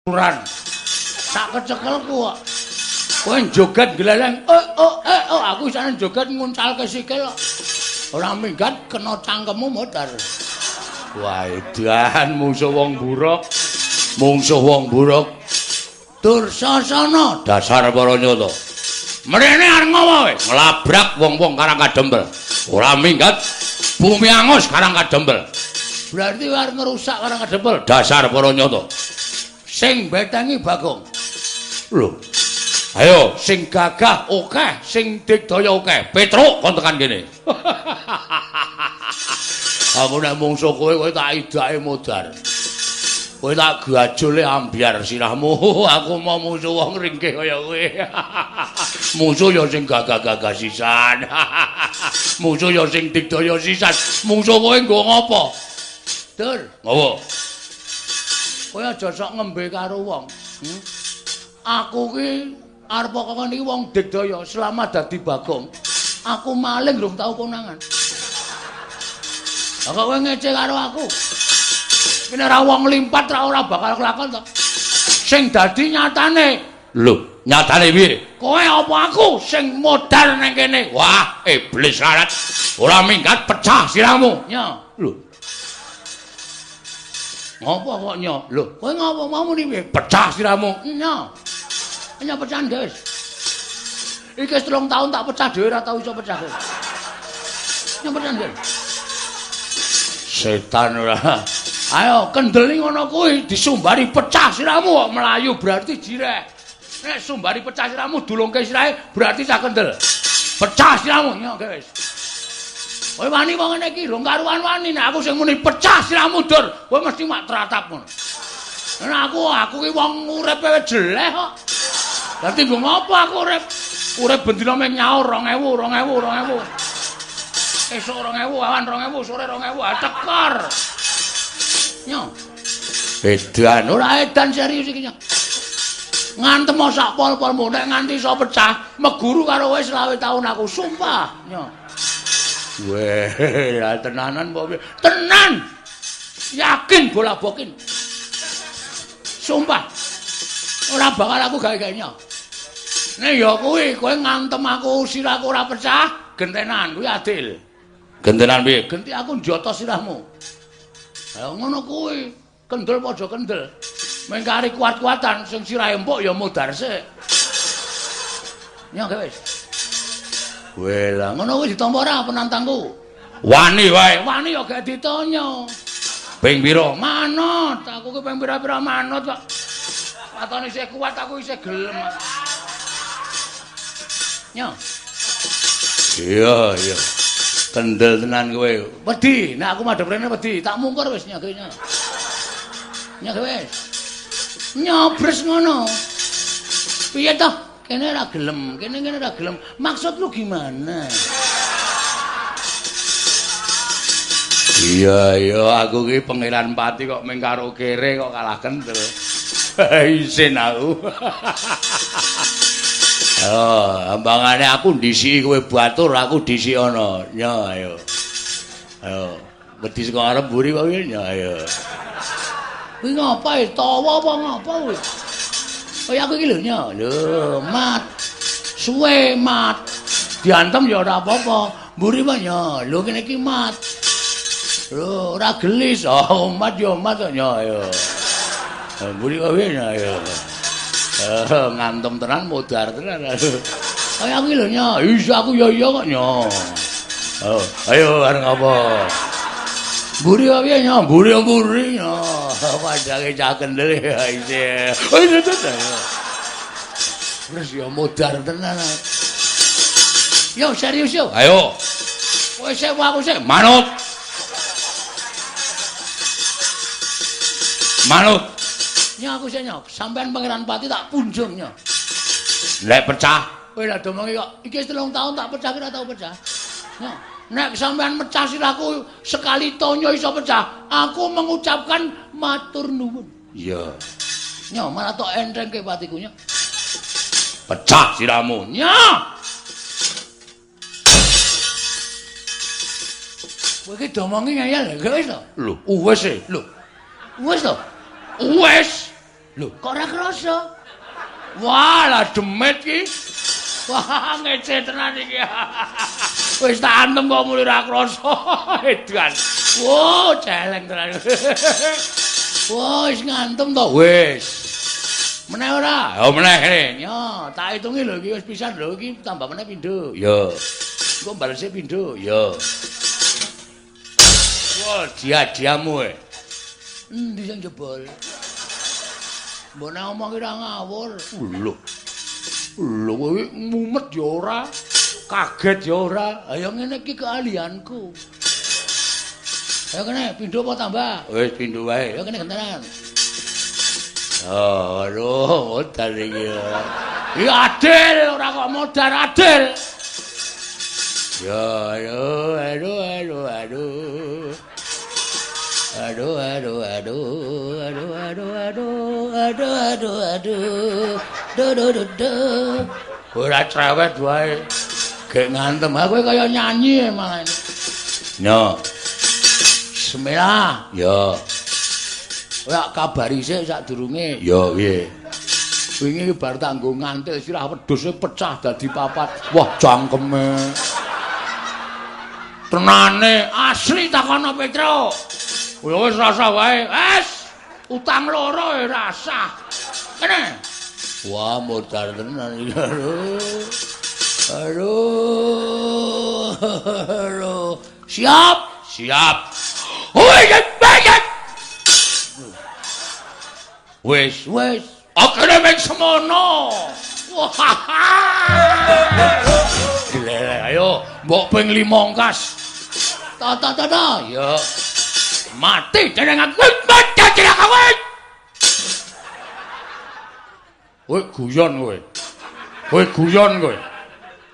Uran. Sak kecekelku kok. Kowe joget gleleng. Aku isane joget nguncalke sikil. Ora minggat kena cangkemmu modar. Wah, edan musuh wong buruk. Mungsuh wong buruk. Dursasana dasar para nyata. Mrene arep ngopo kowe? Nglabrak wong-wong Karang Kadempel. Ora minggat bumi angus Karang Kadempel. Berarti arep ngerusak Karang Kadempel. Dasar para nyata. Sing betengi Bagong. Lho. Ayo sing gagah akeh, sing digdaya akeh. Petruk kon tekan kene. Aku nek mungsuh kowe tak idake modar. Kowe tak gajole ambyar sirahmu. Aku mau musuh wong ringkih kaya kowe. Musuh ya sing gagah-gagah sisan. Musuh ya sing digdaya sisan. Musuh kowe nggo ngopo? Dur, ngopo? Kowe aja sok ngembe karo wong. Aku ki arep kok iki wong digdaya selama dadi Bagong. Aku maling durung tau konangan. Lah kok kowe ngece karo aku? Kene ra wong limpat ora bakal kelakon to. Sing dadi nyatane. Lho, nyatane piye? Kowe apa aku sing modal nang kene? Wah, iblis larat. Ora minggat pecah sirahmu. Nya, lho. Ngopo kok nya? Lho, kowe ngopo mau muni piye? Pecah sirahmu. Nya. Nya pecah, guys. Iki 3 tahun tak pecah dhewe ora tau iso pecah. Nya pecah, guys. Setan ora. Ayo kendeli ngono kuwi disumbari pecah sirahmu kok melayu berarti jireh. Nek sumbari pecah sirahmu dulungke sirahe berarti cah kendel. Pecah sirahmu ya guys. Kowe wani wong ngene iki lho karuan wani nek aku sing muni pecah sirahmu dur, kowe mesti mak tratap ngono. Nek aku ki wong uripe jeleh kok. Dadi nggo ngopo aku urip? Urip bendina meng nyaur 2000. Esuk 2000, awan 2000, sore 2000, tekor. Nyo. Edan ora edan serius iki nyo. Ngantem sak pol-polmu nek nganti iso pecah, meguru karo kowe 20 tahun aku sumpah, nyo. Weh, tenanan apa piye? Tenan. Yakin bola bokin. Sumpah. Ora bakal aku gawe-gawe nyo. Nek ya kuwi kowe ngantem aku sirahku ora pecah, gentenan kuwi adil. Gentenan piye? Genti aku njotos sirahmu. Lah ngono kuwi, kendel padha kendel. Mengkari kuat-kuatan sing sirahe empuk ya modar sik. Nya wis. Weh lah ngono kuwi ditampa ora penantangku. Wani wae, wani ya gak ditanya. Ping pira? Manut, aku ki ping pira-pira manut kok. Watone isih kuat aku isih gelem. Nya. Iya. Kendel tenan kowe. Wedi, nek aku madhep rene wedi, tak mungkur wis nyagene. Nyage wis. Nyobres ngono. Piye toh? Kene ora gelem, kene ora gelem. Maksud lu gimana? Iya, aku ki pangeran pati kok mung karo kere kok kalah kendel. Isin aku. Ambangane aku ndisiki kowe batur, aku dhisik ana. Nya ayo. Wedi saka arep mburi kok nya ayo. Kuwi ngapa tawa apa ngapa kuwi? Kaya aku iki lho nya. Lho, mat. Suwe mat. Diantem ya ora apa-apa. Mburi wae nya. Lho kene iki mat. Lho, ora gelis. Oh, mat ya mat nya ayo. Mburi kok nya ayo. Ngantem tenan modar tenan. Kaya aku lho nya, iso aku ya iya kok nya. Ayo areng apa? Mburi kok piye nya? Mburi nya. Padange cah kendel isih. Wis ya modar tenan. Yo serius yo. Ayo. Kowe sik aku sik manut. Manut. Nya aku sik nya, sampean pangeran pati tak punjung nya. Lek pecah, kowe lak domongi kok iki 3 tahun tak pecah kira tau pecah. Nya, nek sampean mecah sirahku sekali tonyo iso pecah, aku mengucapkan matur nuwun. Iya. Nya malah tok entengke patiku nya. Pecah sirahmu. Nya. Kowe iki domongi ngeyel, wis to? Lho, wis e. Lho. Wis to? Wis. Lho, kok ora krasa? Wah, lah demit ki. Wah, ngece tenan iki. Wis tak antem kok muli ra krasa. Edan. Wo, celeng tenan. Wah, wis ngantem to. Wis. Meneh ora? Ya meneh kene. Ya, tak hitungi lho iki wis pisan lho iki tambah meneh pindho. Ya. Engko balese pindho. Ya. Wah, dia-diamu e. Endi sing jebol? Mbok nek omong ki ra ngawur. Lho. Lho kowe mumet ya ora, kaget ya ora. Ayo ngene iki keahlianku. Ayo kene pindho apa tambah? Wis pindho wae. Ayo kene gentenan. Oh, aduh, modal iki. Iki adil ora kok modal adil. Ya, aduh, aduh, aduh, aduh. Aduh, aduh, aduh, aduh, aduh, aduh, aduh, aduh, aduh, duh, duh, duh, duh. Ora cerewet wae. Gek ngantem, aku kaya nyanyi malah. Yo. Bismillah. Yo. Kowe kabari sik sadurunge. Yo, piye? Wingi bar tak nggo ngantil sirah wedhuse pecah dadi papat. Wah, jangkeme. Tenane asli takono Petro. Wis rasa wae. Wes, utang loro rasa. Kene. Wah, modal tenan iki. Aduh. Aduh. Siap, siap. Wes. Akene mung semono. Wah. Gile, ayo, mbok ping 5 ngkas. Ta. Ya. Mati jenengan mati jenengan kowe. Kowe guyon kowe. Kowe guyon kowe.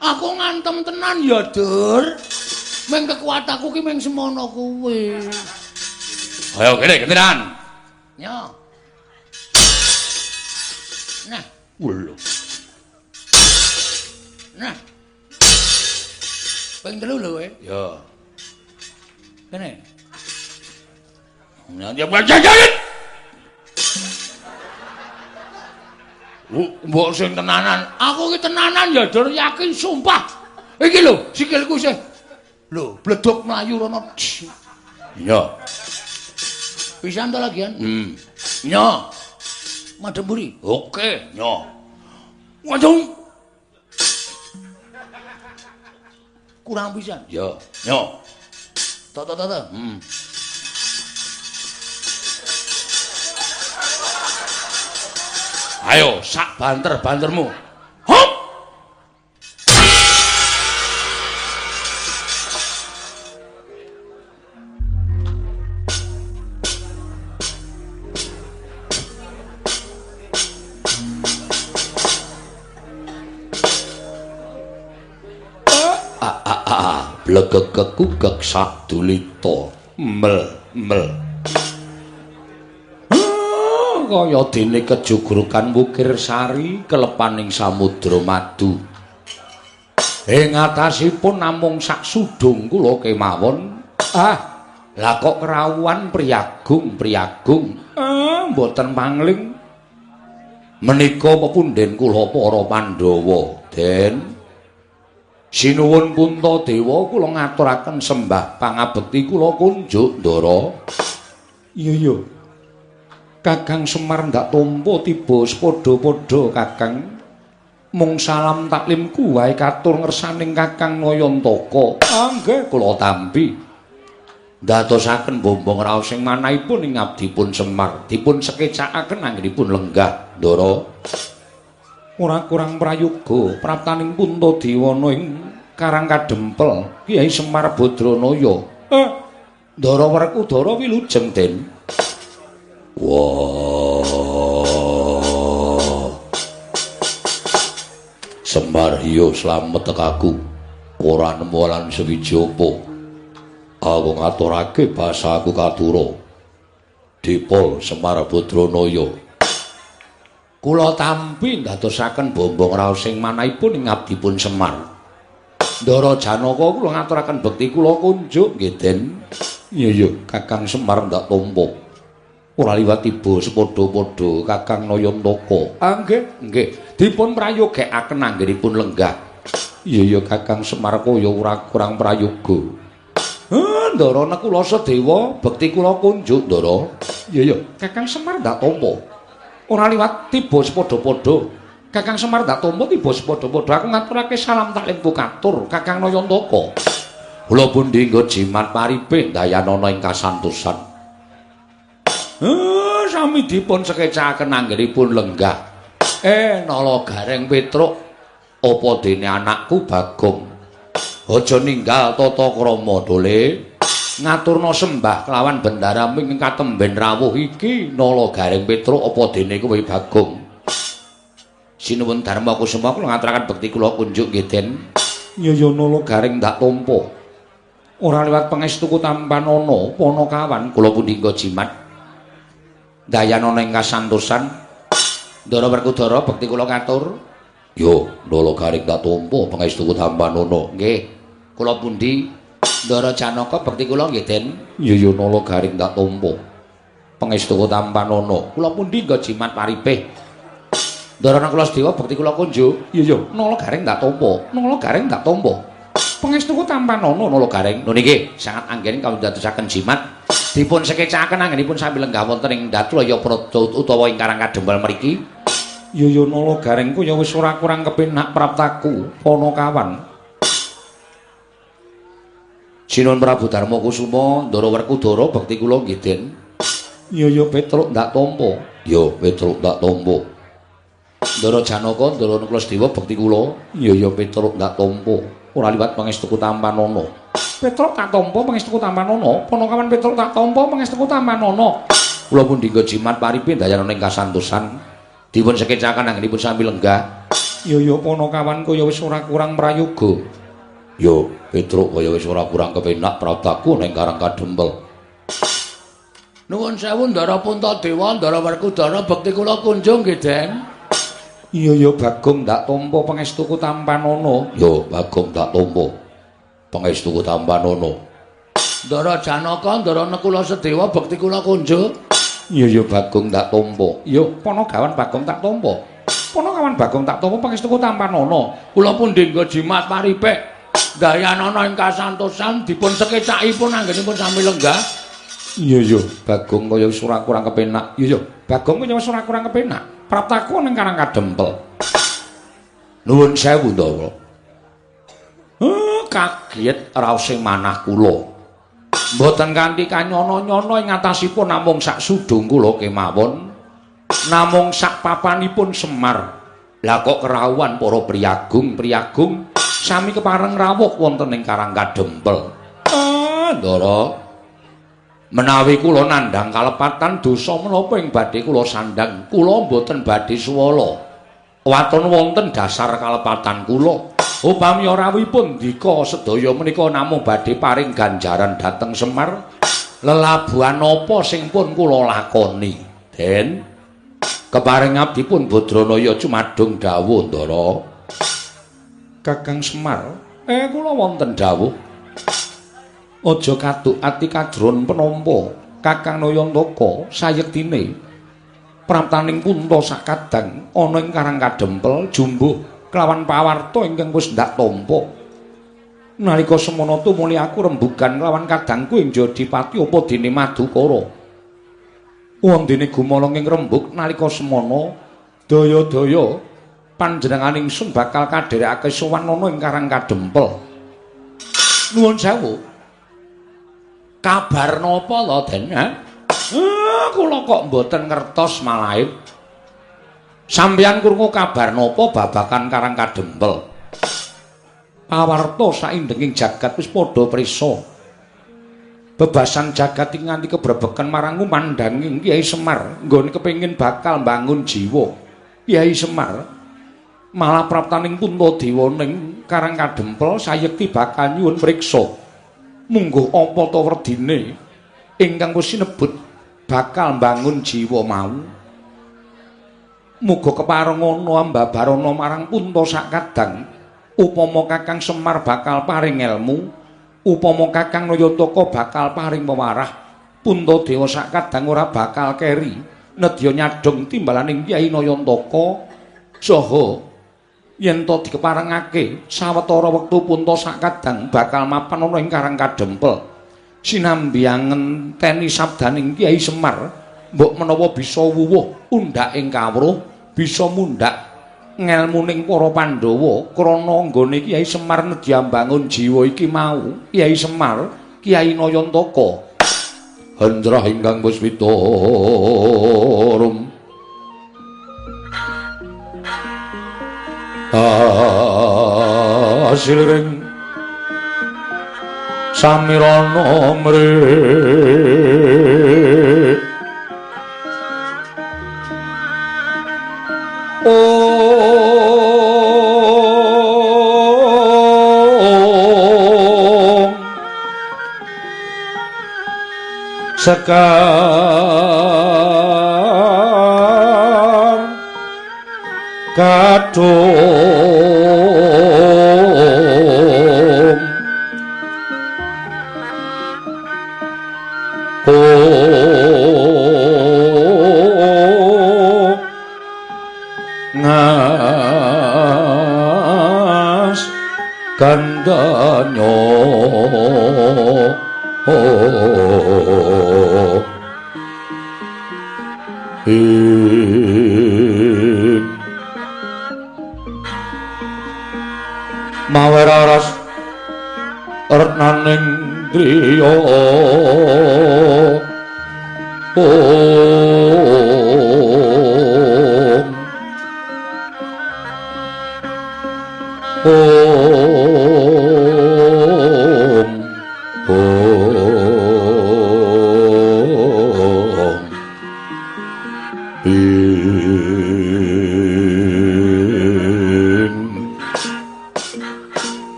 Aku ngantem tenan ya, Dur. Ming kekuatanku ki ming semono kowe. Ayo kene gentenan. Ya. Nah, lho. Nah. Ping 3 lho kowe. Ya. Kene. Nanti jajan. Mbok sing tenanan. Aku ki tenanan ya, Dur, yakin sumpah. Iki lho, sikilku sih. Lho, bledok mlayu rono. Iya. Pisan to lagian? Iya. Madhep mburi. Oke, iya. Waduh. Kurang pisan. Iya. Iya. Ta. Ayo, sak banter-bantermu. Hop! Blegegegugeg sak dulita. Mel. Kaya dene kejugrukan Wukir Sari kelepaning samudra madu. Ing atasipun namung sak sudung kula kemawon. Lah kok kerawuhan priyagung. Mboten mangling. Menika pepunden kula para Pandhawa, Den. Sinuwun Puntadewa kula ngaturaken sembah pangabekti kula kunjuk Ndara. Iya. Kakang Semar ndak tampa tiba sepadha-padha Kakang. Mung salam taklimku wae katur ngersaning Kakang Nayantaka. Nggih kula tampi. Dadosaken bombong raos sing manahipun ing abdipun Semar dipun sekecakaken anggenipun lenggah Ndara. Ora kurang prayoga praptaning Puntadewana ing Karang Kadempel Kyai Semar Badranaya. Ndara Werkudara wilujeng, Den. Wah. Semar hiyo slamet tekaku. Ora nemu lan sewiji apa. Aku ngaturake basa aku katura. Dipol Semar Badranaya. Kula tampi ndadosaken bombong raos sing manahipun ing abdipun Semar. Ndara Janaka kula ngaturaken bekti kula kunjuk nggih, Den. Iya, Kakang Semar ndak tampa. ora liwat tiba sepadha-padha Kakang Nayantaka. Nggih, dipun prayogekaken anggenipun lenggah. Iya Kakang Semar kaya ora kurang prayoga. Ndara nekula sedewa bekti kula kunjuk Ndara. Iya Kakang Semar ndak tampa. Ora liwat tiba sepadha-padha. Kakang Semar ndak tampa tiba sepadha-padha. Aku ngaturake salam taklim pukatur Kakang Nayantaka. Kula pundi nggo jimat paripe dayanana ing kasantosan. Sami dipun sekecakaken anggenipun lenggah. Nala Gareng Petruk, apa dene anakku Bagong? Aja ninggal tata krama dole. Ngaturna sembah kelawan bendaramu ing katemben rawuh iki Nala Gareng Petruk, apa dene kowe Bagong? Sinuwun Darma Kusuma kula ngaturaken bekti kula kunjuk nggih Den. Ya Nala Gareng ndak tampa. Ora liwat pangestuku Tampanana Panakawan kula pundi nggo jimat dayanana ing kasantosan. Ndara Werkudara bekti kula katur. Yo, Nala Gareng ndak tampa pangestuku Tampanana. Nggih. Kula pundi Ndara Janaka bekti kula nggih Den. Ya Nala Gareng ndak tampa pangestuku Tampanana. Kula pundi nggo jimat paripe. Ndara Nakula Sedewa bekti kula kunjuk. Ya Nala Gareng ndak tampa. Nala Gareng ndak tampa pangestuku Tampanana Nala Gareng. Lho niki sangat anggen kawula dadosaken jimat. Dipun sekecakaken anggenipun sami lenggah wonten ing Datlaya Prada utawa ing Karang Kadempel mriki. Ya Nala Gareng ku ya wis ora kurang kepenak praptaku Panakawan. Sinuwun Prabu Darma Kusuma, Ndara Werkudara bekti kula nggih Den. Ya Petruk ndak tampa. Ya Petruk ndak tampa. Ndara Janaka, Ndara Nakula Sedewa bekti kula. Ya Petruk ndak tampa. Ora liwat pangestuku Tampanana. Petruk tak tampa pangestuku Tampanana. Panakawan Petruk tak tampa pangestuku Tampanana. Kula pundi nggo jimat paripe dayanana ing kasantosan. Dipun sekecakaken anggenipun sami lenggah. Ya Panakawan kaya wis ora kurang prayoga. Ya Petruk kaya wis ora kurang kepenak praptaku ning Karang Kadempel. Nuwun sewu Ndara Puntadewa, Ndara Werkudara bekti kula kunjung nggih Den. Iya Bagong ndak tampa pangestuku Tampanana. Ya Bagong ndak tampa pangestuku Tampanana. Ndara Janaka, Ndara Nakula Sedewa bekti kula kunjuk. Iya Bagong ndak tampa. Ya Panagawan Bagong tak tampa. Panagawan Bagong tak tampa pangestuku Tampanana. Kula pundi nggo jimat paripe dayanana ing kasantosan dipun sekecakipun anggenipun sami lenggah. Iya Bagong kaya wis ora kurang kepenak. Iya Bagong kaya wis ora kurang kepenak. Praptaku ning Karang Kadempel. Nuwun sewu Ndara. Kaget raosing manah kula. Mboten kanthi kanyana-nyana ing atasipun namung sak sudung kula kemawon. Namung sak papanipun Semar. Lah kok kerawuhan para priyagung sami kepareng rawuh wonten ing Karang Kadempel. Ndara. Menawi kula nandhang kalepatan dosa menapa ing badhe kula sandhang, kula mboten badhe suwala. Waton wonten dasar kalepatan kula. Upami rawuhipun ndika sedaya menika namung badhe paring ganjaran dhateng Semar, lelabuhan apa sing pun kula lakoni. Den, keparing abdi pun Badranaya cumadung dawuh Ndara. Kakang Semar, kula wonten dawuh. Aja kaduk ati kadron penampa Kakang Nayantaka sayektine praptaning punta sakadang ana ing Karang Kadempel jumbuh kelawan pawarta ingkang wis ndak tampa. Nalika semana tumuli aku rembugan kelawan kadangku ing Jodipati apa dene Madukara. Wondene gumalong ing rembug nalika semana daya-daya panjenengan ingsun bakal kadherekake sowan ana ing Karang Kadempel. Nuwun sewu. Kabar napa lho Den? Kula kok mboten ngertos malahe. Sampeyan krungu kabar napa babakan Karang Kadempel? Pawarta saindenging jagat wis padha prisa. Bebasan jagat iki nganti kebrebeken marang kumandhanging Kyai Semar nggone kepengin bakal mbangun jiwa. Kyai Semar malah praptaning Puntadewa ning Karang Kadempel sayekti bakal nyuwun priksa. Mungguh apa ta werdine ingkang wis sinebut bakal mbangun jiwa mau. Muga kepareng ana ambabarana marang punta sakadang. Upama Kakang Semar bakal paring ilmu, upama Kakang Nayantaka bakal paring pewarah, Puntadewa sakadang ora bakal keri nedya nyadhong timbalaning Kyai Nayantaka saha yen to dikeparengake sawetara wektu Punta sakadang bakal mapan ana ing Karang Kadempel sinambi ngenteni sabdaning Kyai Semar mbok menawa bisa wuwuh undhak ing kawruh bisa mundhak ngelmuning para Pandhawa krana nggone Kyai Semar nedya mbangun jiwa iki mau Kyai Semar Kyai Nayantaka Hendra ingkang puspitorum asilring samirana mrih sekar kadung ngas kandanya maweraras retnaning driya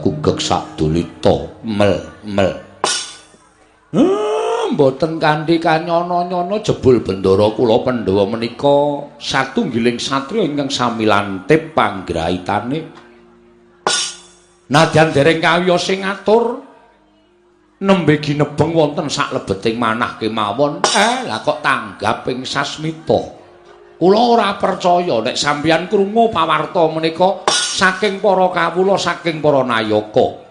gugek sadulita mel mboten kanthi kanyana-nyana jebul bendara kula Pandhawa menika satunggiling satriya ingkang sami lantip panggrahitane nadyan dereng kawiyos sing ngatur nembe ginebeng wonten saklebeting manah kemawon lah kok tanggap ing sasmita kula ora percaya nek sampeyan krungu pawarta menika saking para kawula saking para nayaka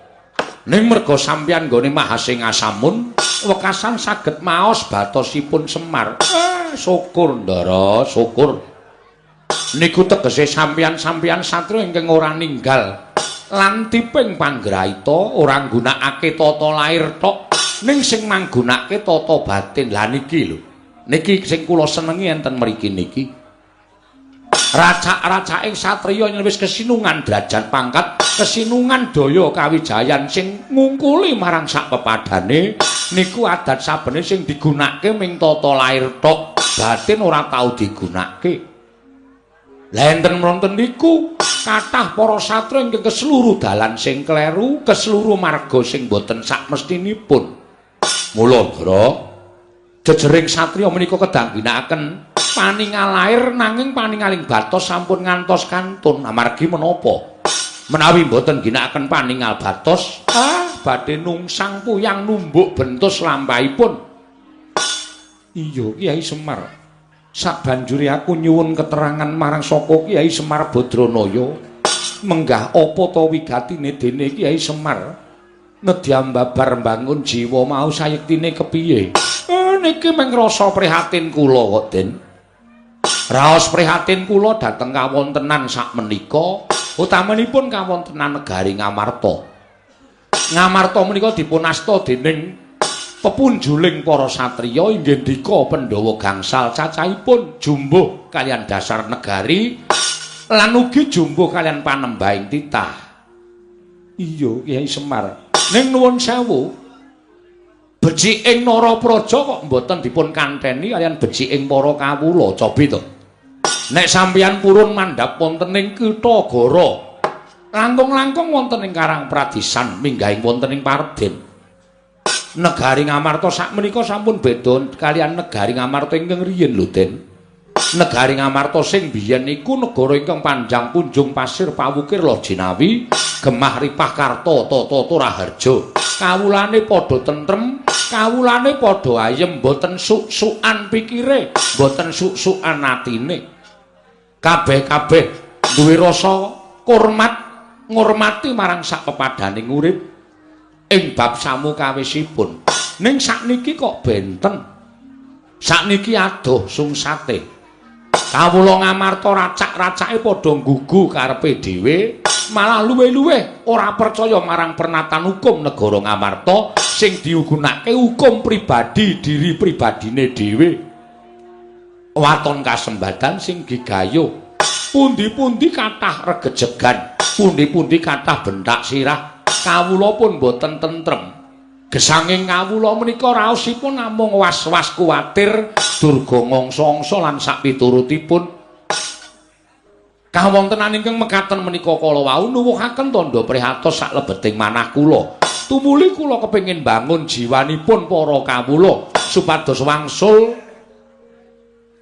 ning merga sampeyan nggone Mahasingasamun wekasan saged maos batosipun Semar syukur ndara syukur niku tegese sampeyan-sampeyan satriya ingkang ora ninggal lan tiping panggrahita ora nggunakake tata lair tok ning sing manggunakake tata batin lah niki lho niki sing kula senengi enten mriki niki racak-racaking satriya yen wis kesinungan derajat pangkat kesinungan daya kawijayan sing ngungkuli marang sak pepadane niku adat sabene sing digunakake ming tata lair tok batin ora tau digunakake lha enten wonten niku kathah para satriya ingkang keseluruh dalan sing kleru keseluruh marga sing boten sak mestinipun mula Ndara jejering satriya menika kedang ginakaken paningal lair nanging paningaling batos sampun ngantos kantun amargi menapa menawi mboten ginakaken paningal batos badhe nungsang puyang numbuk bentus lampahipun iya Kyai Semar sabanjure aku nyuwun keterangan marang saka Kyai Semar Badranaya menggah apa ta wigatine dene Kyai Semar nedya mbabar mbangun jiwa mau sayektine kepiye niki mung rasa prihatin kula kok Den raos prihatin kula dhateng kawontenan sakmenika utamanipun kawontenan negari Ngamarta. Ngamarta menika dipunasta dening pepunjuling para satriya inggih ndika Pandhawa gangsal cacahipun jumbuh kalian dasar negari lan ugi jumbuh kalian panembahing titah. Iya Kyai Semar. Ning nuwun sewu. Beciking Narapraja kok mboten dipun kanteni kalian beciking para kawula cobi to. Nek sampeyan purun mandhap wonten ing Kitagara, langkung-langkung wonten ing Karang Pradisan, minggahing wonten ing Pardhen. Negari Ngamarta sakmenika sampun beda kalian negari Ngamarta ingkang riyin lho Den. Negari Ngamarta sing biyen iku negara ingkang panjang punjung pasir pawukir Lojinawi gemah ripah karta tata raharja kawulane padha tentrem kawulane padha ayem boten suk-sukan pikire boten suk-sukan atine kabeh-kabeh duwe rasa hormat ngurmati marang sak pepadaning urip ing bab samukawisipun ning sakniki kok benten sakniki adoh sungsate kawula Ngamarta racak-racake padha nggugu karepe dhewe malah luwih-luwih ora percaya marang pernatan hukum negara Ngamarta sing digunakake hukum pribadi diri pribadine dhewe waton kasembadan sing gigayuh pundi-pundi kathah regejegan pundi-pundi kathah bentak sirah kawula pun boten tentrem gesanging kawula menika raosipun namung was-was kuwatir durga ngongso-ongso lan sapiturutipun kawontenan ingkang mekaten menika kala wau nuwuhaken tandha prihatos saklebeting manah kula tumuli kula kepengin bangun jiwanipun para kawula supados wangsul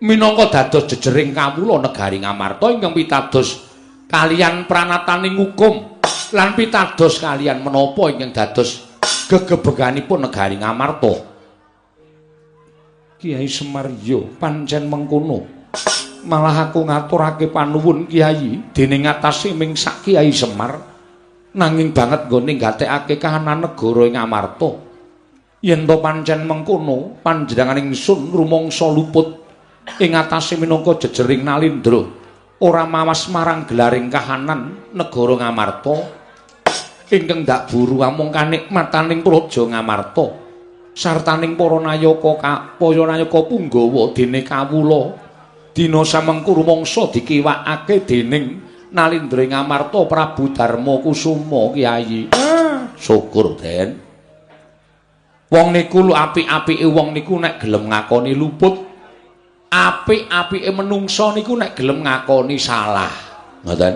minangka dados jejering kawula negari Ngamarta ingkang pitados kalian pranataning hukum lan pitados kalian menapa ingkang dados gegebeganipun negari Ngamarta. Kiai Semar yo pancen mengkono. Malah aku ngaturake panuwun Kiai dening atase ming sak Kiai Semar nanging banget nggone gatekake kahanan negara ing Ngamarta. Yen to pancen mengkono panjenengan ingsun rumangsa luput ing atase minangka jejering Nalindra ora mawas marang gelaring kahanan negara Ngamarta ingkang dak buru amung kanikmataning praja Ngamarta sartaning para nayaka Punggawa dene kawula dina samengko rumangsa dikiwakake dening Nalindra Ngamarta Prabu Darma Kusuma Kyai. Syukur Den. Wong niku lu apik-apike wong niku nek gelem ngakoni luput. Apik-apike menungsa niku nek gelem ngakoni salah. Ngoten.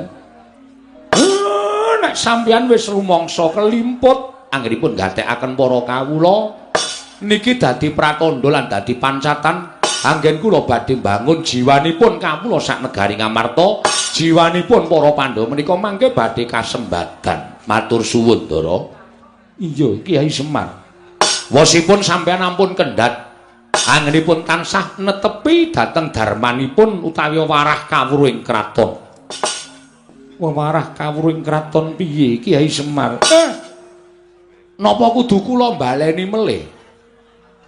Nek sampeyan wis rumangsa kelimput anggenipun gatekaken para kawula niki dadi pratandha lan dadi pancatan anggen kula badhe bangun jiwanipun kawula sak negari Ngamarta jiwanipun para Pandhawa menika mangke badhe kasembadan matur suwun Ndara. Iya Kiai Semar wasipun sampeyan ampun kendhat anggenipun tansah netepi dhateng darmanipun utawi warah kawruhing kraton. Warah kawruhing kraton piye Kiai Semar? Napa kudu kula baleni melih?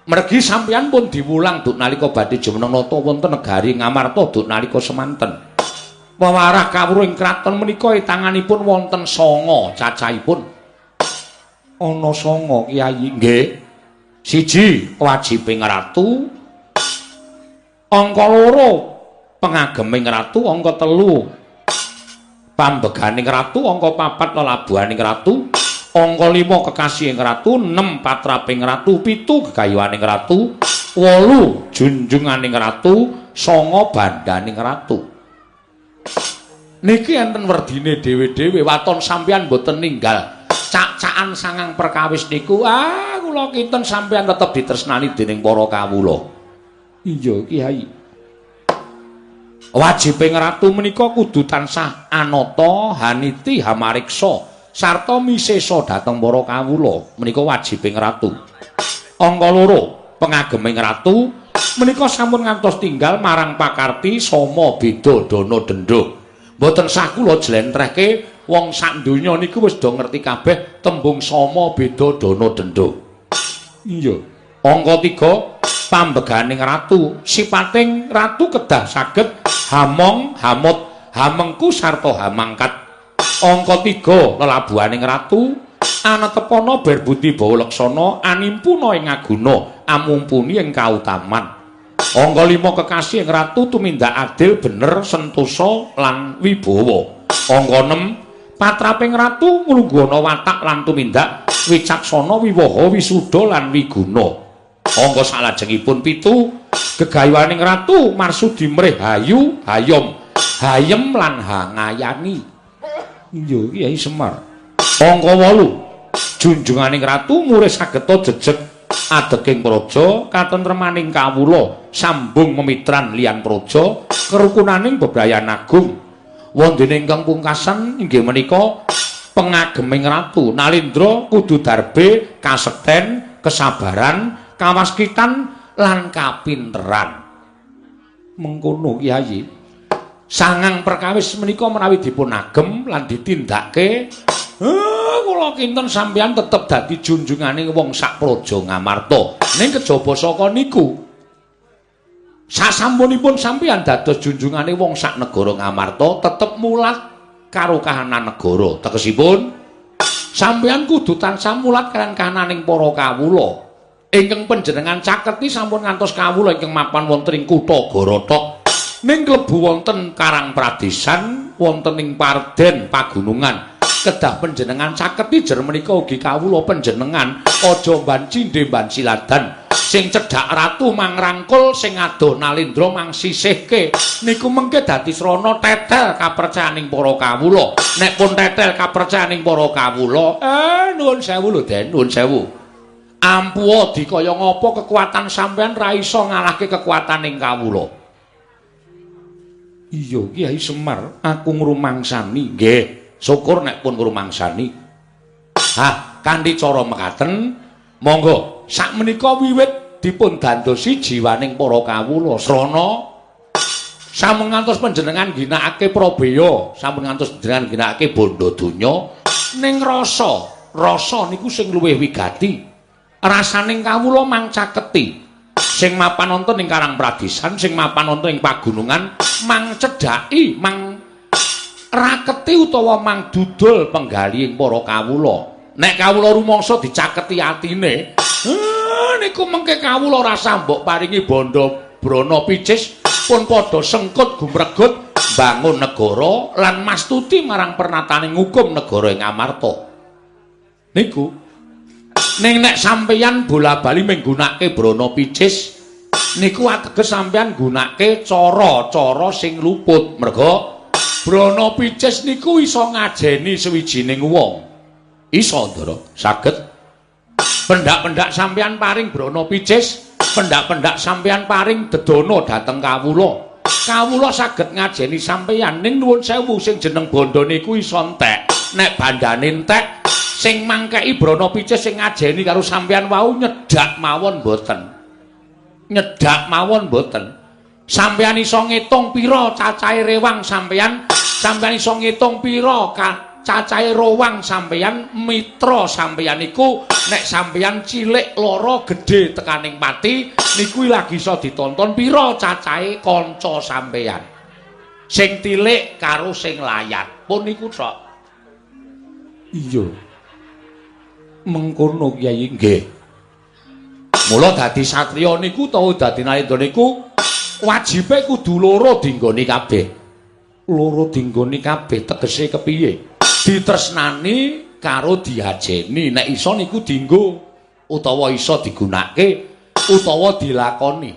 Mergi sampeyan pun diwulang duk nalika badhe jumeneng nata wonten negari Ngamarta duk nalika semanten. Warah kawruhing kraton menika tanganipun wonten 9 cacahipun. Ana 9 Kiai nggih. 1 wajibing ratu. Angka 2 pengageming ratu, angka 3 pambeganing ratu, angka 4 lelabuhaning ratu. Angka 5 kekasihing ratu, 6 patraping ratu, 7 gegayuhaning ratu, 8 junjunganing ratu, 9 bandaning ratu. Niki enten werdine dhewe-dhewe waton sampeyan boten ninggal cak-cakan sangang perkawis niku. Kula kinten sampeyan tetep ditresnani dening para kawula. Iya Kiai. Wajibing ratu menika kudu tansah anata, haniti, hamariksa sarta misesa dhateng para kawula menika wajibing ratu. Angka 2 pengageming ratu menika sampun ngantos tinggal marang pakarti sama beda dana denda. Mboten sah kula jlentrehke wong sak donya niku wis do ngerti kabeh tembung sama beda dana denda. Iya. Angka 3 pambeganing ratu sipating ratu kedah saged hamong, hamut, hamengku sarta hamangkat. Angka 3 lelabuhaning ratu anatepana berbudi bawa leksana animpuna ing aguna amumpuni ing kautaman. Angka 5 kekasihing ratu tumindak adil bener sentosa lan wibawa. Angka 6 patraping ratu nglunggana watak lan tumindak wicaksana wiwaha wisuda lan wiguna. Angka salajengipun 7 gegayuhaning ratu marsudi mrih hayu hayom hayem lan hangayani. Iya Kiai Semar. Angka 8 junjunganing ratu murih sageta jejeg adeging praja katentremaning kawula sambung memitran liyan praja kerukunaning bebrayan agung wondene ingkang pungkasan inggih menika pengageming ratu Nalindra kudu darbe kasekten kesabaran kawaskitan lan kapinteran mengkono Kyai sangang perkawis menika menawi dipun agem lan ditindakake kula kinten sampeyan tetep dadi junjunganing wong sak praja Ngamarta ning kejaba saka niku sasampunipun sampeyan dados junjungane wong sak negara Ngamarta tetep mulat karo kahanan negara tegesipun sampeyan kudu tansah mulat kaliyan kahananing para kawula ingkang panjenengan caketi sampun ngantos kawula ingkang mapan wonten ing kutha Gorotok ning klebu wonten Karang Pradesan wonten ing Parden Pagunungan kedah panjenengan caketi jer menika ugi kawula panjenengan aja mbanci ndemban siladan sing cedhak ratu mangrangkul sing adoh Nalindra mangsisihke niku mengke dadi srana tetel kapercayaning para kawula nek pun tetel kapercayaning para kawula nuwun sewu lho Den nuwun sewu ampuh dikaya ngapa kekuatan sampean ra iso ngalahke kekuataning kawula iya Kyai Semar aku ngrumangsani nggih syukur nek pun ngrumangsani kanthi cara mekaten monggo sakmenika wiwit dipun dandosi jiwaning para kawula srana sampun ngantos panjenengan ginakake Prabeya sampun ngantos panjenengan ginakake bondo donya ning rasa niku sing luwih wigati rasaning kawula mangcaketi sing mapan wonten ing Karang Pradesan sing mapan wonten ing pagunungan mang cedhaki mang raketi utawa mang dudul penggalihing para kawula nek kawula rumangsa dicaketi atine niku mengke kawula rasa mbok paringi bondo brana picis pun padha sengkut gumregut bangun negara lan mastuti marang pernataning hukum negara ing Ngamarta niku ning nek sampeyan bola-bali menggunakake brana picis niku ateges sampeyan gunakake cara-cara sing luput merga brana picis niku iso ngajeni sawijining wong iso Ndara saged pendak-pendak sampeyan paring brana picis pendak-pendak sampeyan paring dedana dhateng kawula saged ngajeni sampeyan ning nuwun sewu sing jeneng bondo niku iso entek nek bandane entek sing mangkeki brana picis sing ngajeni karo sampeyan wau nyedak mawon mboten sampeyan iso ngitung pira cacahe rewang sampeyan iso ngitung pira cacahe rowang sampeyan mitra sampeyan iku nek sampeyan cilik lara gedhe tekaning pati niku lagi iso ditonton pira cacahe kanca sampeyan sing tilik karo sing layat pun niku tok iya mengkono Kyai nggih mula dadi satriya niku utawa dadi Nalindra niku wajibe kudu loro dinggoni kabeh tegese kepiye ditresnani karo diajeni nek iso niku dienggo utawa iso digunakake utawa dilakoni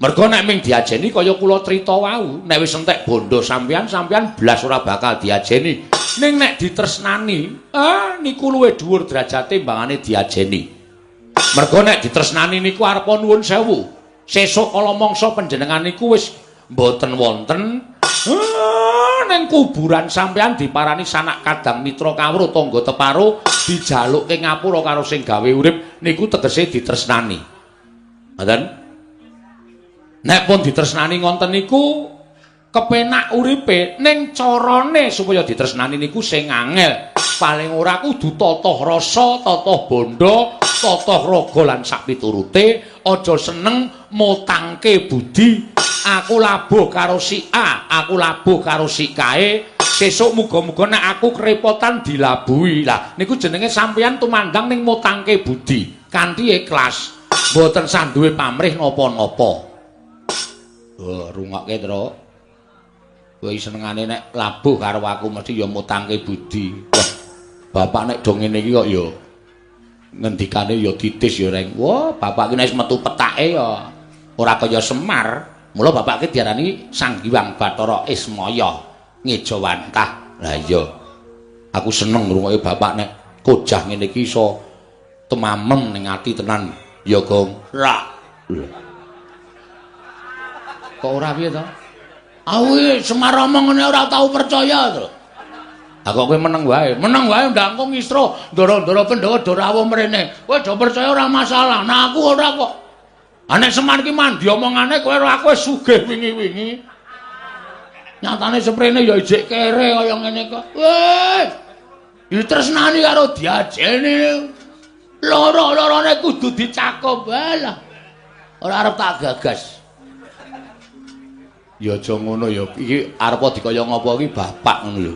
mergo nek ming diajeni kaya kula crita wau nek wis entek bondo sampeyan blas ora bakal diajeni ning nek ditresnani niku luwih dhuwur derajate mbangane diajeni mergo nek ditresnani niku arep nuwun sewu sesuk kala mangsa panjenengan niku wis mboten wonten ning kuburan sampeyan diparani sanak kadang mitra kawruh tangga teparo dijalukke ngapura karo sing gawe urip niku tegese ditresnani ngoten nek pun ditresnani ngonten niku kepenak uripe ning carane supaya ditresnani niku sing angel paling ora kudu totoh rasa totoh bondo totoh raga lan sak piturute aja seneng mutangke budi aku labuh karo si A, aku labuh karo si kae, sesuk muga-muga nek aku kerepotan dilabuhi. Lah niku jenenge sampeyan tumandang ning mutangke budi, kanthi ikhlas, mboten sanduwe pamrih napa-napa. Rungokke, Tru. Kowe senengane nek labuh karo aku mesti ya mutangke budi. Wah, bapak nek do ngene iki kok ya ngendikane ya titis ya, Reng. Wah, bapak ki nek metu petake ya ora kaya Semar. Mula bapake diarani Sang Hyang Bathara Ismaya Ngejawantah. Lah iya. Aku seneng ngrungokke bapak nek kojah ngene iki iso temamem ning ati tenan ya Gong. Ra. Kok ora piye to? Awi Semar omong ngene ora tau percaya to. Ah kok kowe meneng wae. Meneng wae ndangku ngisra ndara-ndara Pandhawa do rawuh mrene. Kowe do percaya ora masalah. Nah aku ora kok. Nek Semar ki mandi omongane kowe ora aku wis sugih wingi-wingi. Nyatane seprene ya ijik kere kaya ngene kok. Weh. Ditresnani karo diajeni. Loro-lorone kudu dicakup wae lah. Ora arep tak gagas. Ya aja ngono ya. Iki arep dikaya ngapa iki bapak ngono lho.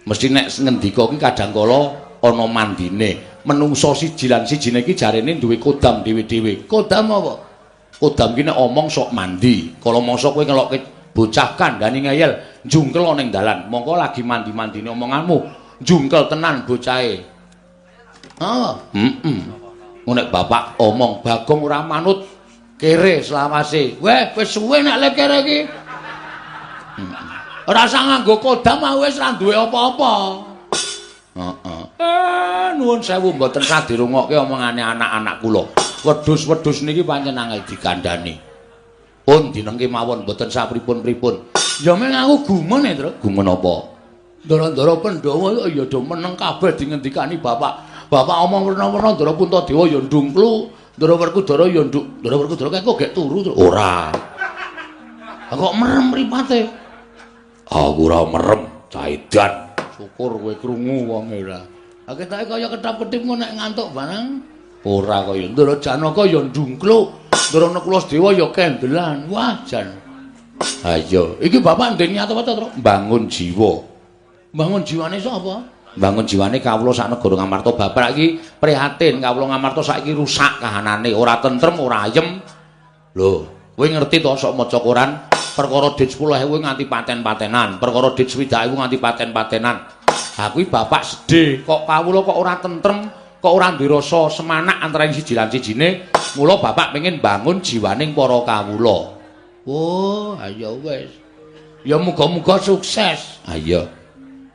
Mesti nek ngendika ki kadang kala ana mandine. Menungso siji lan sijine iki jarene duwe kodam dhewe-dhewe. Kodam apa? Kodam ki nek omong sok mandi. Kala mangsa kowe ngelokke bocah kandhane ngeyel njungkel ning dalan. Mongko lagi mandi-mandine omonganmu. Njungkel tenan bocahe. Oh, Nek bapak omong Bagong ora manut kere selawase. weh wis suwe nek le kere iki. Ora usah nganggo kodam wis ra duwe apa-apa. Nuwun sewu mboten sadirungokke omongane anak-anak kula. Wedhus-wedhus niki pancen angel dikandhani. Pun dinengke mawon mboten sapripun-pripun. Ya meng aku gumun ya, Tru. Gumun apa? Ndara-ndara Pandhawa ya do meneng kabeh dingendikani bapak. Bapak omong werna-werna Ndara Puntadewa ya ndungklu, Ndara Werkudara ya nduk. Ndara Werkudara kok gek turu, Tru. Ora. Kok merem mripate? Aku ora merem, caidan. Syukur kowe krungu wong ora. Ha ketake kaya ketap-ketip nek ngantuk barang. Ora kaya Ndara Janaka ya ndungklu, Ndara Nekulasdewa ya kendelan. Wah, jan. ayo Iki bapak ndek niat apa to, Tru? bangun jiwa. Bangun jiwane sapa? Bangun jiwane kawula sak negara Ngamarta bapak iki prihatin kawula Ngamarta saiki rusak kahanane, ora tentrem, ora ayem. Lho, kowe ngerti to sok maca Quran perkara dit 10.000 nganti paten-patenan, perkara dit 20.000 nganti paten-patenan. Ha kuwi bapak sedih, kok kawula kok ora tentrem, kok ora duwe rasa semanak antara siji lan sijine. Mula bapak pengin bangun jiwaning para kawula. Oh, ayo wis. Ya muga-muga sukses. Ayo.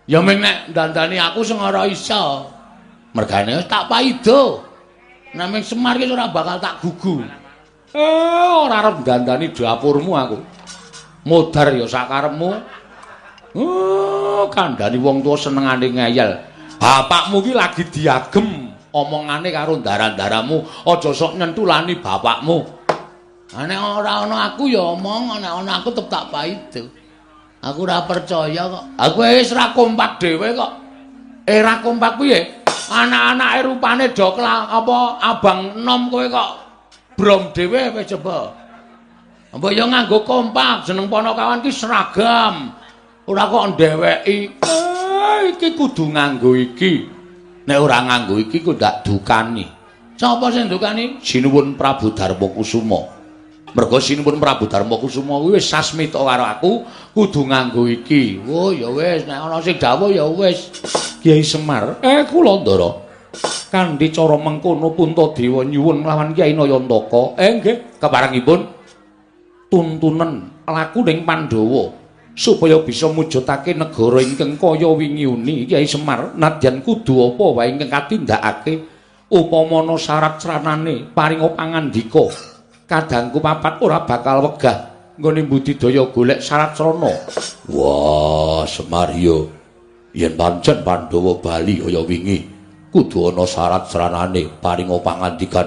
Ya meng nek dandani aku sing ora iso. Mergane wis tak paido. Nek meng Semar ki ora bakal tak gugu. Ora arep dandani dapurmu aku. Modar ya sakarepmu. Kandhani wong tuwa senengane ngeyel. Bapakmu ki lagi diagem omongane karo ndara-ndaramu, aja sok nyentulani bapakmu. Nek ora ana aku ya omong, nek ana aku tetep tak paido. Aku ora percaya kok. Aku wis ra kompak dhewe kok. Ra kompak piye? Anak-anake rupane do apa abang enom kowe kok brom dhewe kowe coba. Apa ya nganggo kompak jeneng panakawan ki seragam. Ora kok ndeweki. Iki kudu nganggo iki. Nek ora nganggo iki kok ndak dukani. Sapa sing dukani? Sinuwun Prabu Darmakusuma. Merga Sinuwun Prabu Darmakusuma kuwi wis sasmita karo aku kudu nganggo iki. Oh ya wis nek ana sing dawuh ya wis. Kyai Semar, kula Ndara. Kanthi cara mengkono Puntadewa nyuwun lawan Kyai Nayantaka. Nggih, keparengipun tuntunen laku ning Pandhawa supaya bisa mujudake negara ingkang kaya wingi uni Kyai Semar nadyan kudu apa wae ingkang katindakake upamana syarat sranane paringa pangandika kadangku papat ora bakal wegah nggone budidaya golek syarat srana. Wah, Semar yo yen pancen Pandhawa bali kaya wingi kudu ana syarat sranane paringa pangandikan.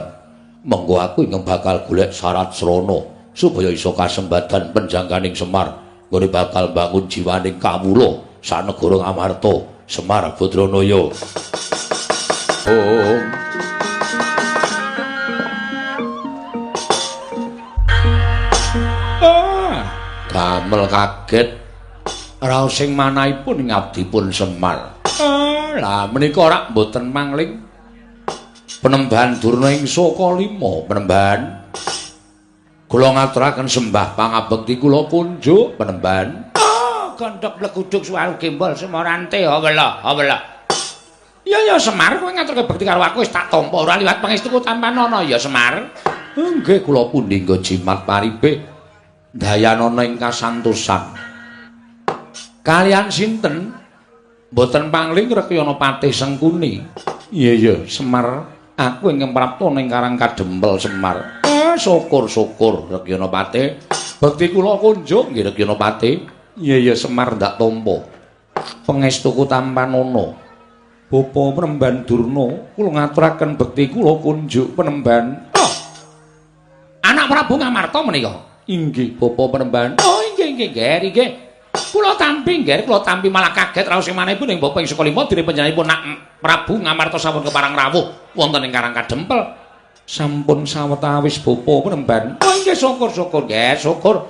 Mengko aku ingkang bakal golek syarat srana supaya iso kasembadan penjangkaning Semar nggone bakal bangun jiwaning kawula sak negara Ngamarta. Semar Badranaya. Om damel kaget raos sing manahipun ing abdipun Semar. Lah menika rak mboten mangling penembahan Durna ing Saka 5 penembahan. Kula ngaturaken sembah pangabekti kula kunjuk penembahan. Gondhok lekuduk suwaru gembol Semorante wela. Ya Semar kowe ngaturke bekti karo aku wis tak tampa ora liwat pangestuku tanpa ana ya Semar. Nggih kula pundi nggo jimat paribe. Dayanana ing kasantosan. Kalian sinten? Mboten pangling Rekyana Patih Sengkuni. Iya Semar aku ingkang prapta ning Karang Kadempel Semar. Syukur-syukur Regyanapati. Bekti kula kunjuk nggih Regyanapati. Iya Semar ndak tampa. Pangestuku Tampanana. Bapa Penemban Durna, kula ngaturaken bekti kula kunjuk Penemban. Oh. Anak Prabu Ngamarta menika. Inggih Bapa Penemban. Oh inggih nggih. Kula tampi malah kaget raos manehipun ing Bapa ing Sukalima dene panjenenganipun Nak Prabu Ngamarta sampun keparang rawuh wonten ing Karang Kadempel. Sampun sawetawis Bapa Penemban. Oh nggih syukur-syukur nggih, syukur.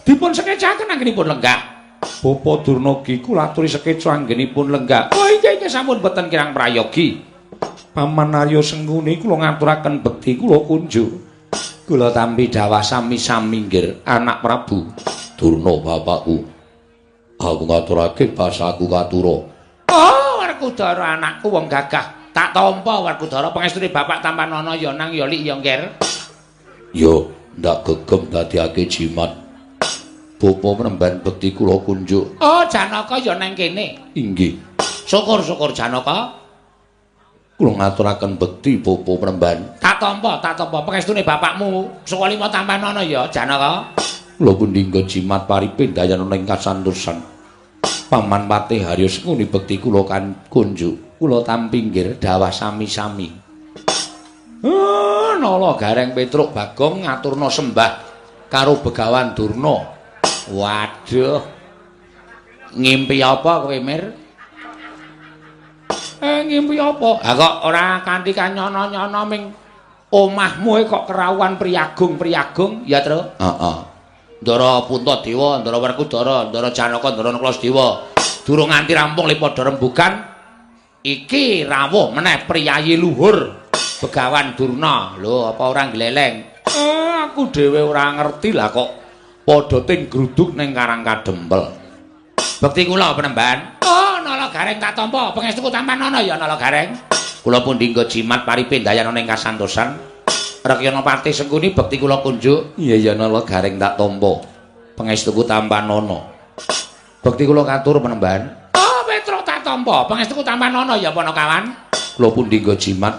Dipun sekecaken anggenipun lenggah. Bapa Durna kula aturi sekeca anggenipun lenggah. Oh nggih sampun boten kirang prayogi. Paman Arya Sengkuni kula ngaturaken bekti kula kunjuk. Kula tampi dawah sami-sami nggih anak Prabu Durna bapakku. Aku ngaturake basaku katura. Oh, Werkudara anakku wong gagah. Tak tampa Werkudara pangestune bapak Tampanana ya nang ya lik ya ngger. Yo, ndak gegem dadiake jimat. Bapa Penemban bekti kula kunjuk. Oh, Janaka ya nang kene. Inggih. Syukur-syukur Janaka. Kula ngaturaken bekti Bapa Penemban. Tak tampa pangestune bapakmu Sukalima Tampanana ya Janaka. Kula pundhingga jimat paripin dayana ing kasantosan. Paman Patih Harya Sengkuni bekti kula kan kunjuk. Kula tampi nggih dawah sami-sami. Nala Gareng Petruk Bagong ngaturna sembah karo Begawan Durna. Waduh. Ngimpi apa kowe, Mir? Ngimpi apa? Ha kok ora kanthi kanyono-nyono ming omahmu kok kerawuhan priyagung-priyagung ya, Tru? Heeh. Ndara Puntadewa, Ndara Werkudara, Ndara Janaka, Ndara Klasdewa. Durung nganti rampung lipada rembugan. Iki rawuh meneh priyayi luhur Begawan Durna. Lho, apa ora gleleng? Aku dhewe ora ngerti lah kok padha ting gruduk ning Karang Kadempel. Bekti kula Penemban. Oh, Nala Gareng tak tampa, pangestuku Tampanana ya Nala Gareng. Kula pundhingga jimat paripin dayana ning kasantosan. Regyanapati Sengkuni bekti kula kunjuk. Iya Nala Gareng tak tampa. Pangestuku Tampanana. Bekti kula katur Penemban. Oh, Petruk tak tampa. Pangestuku Tampanana ya Panakawan. Kula pundhingga jimat.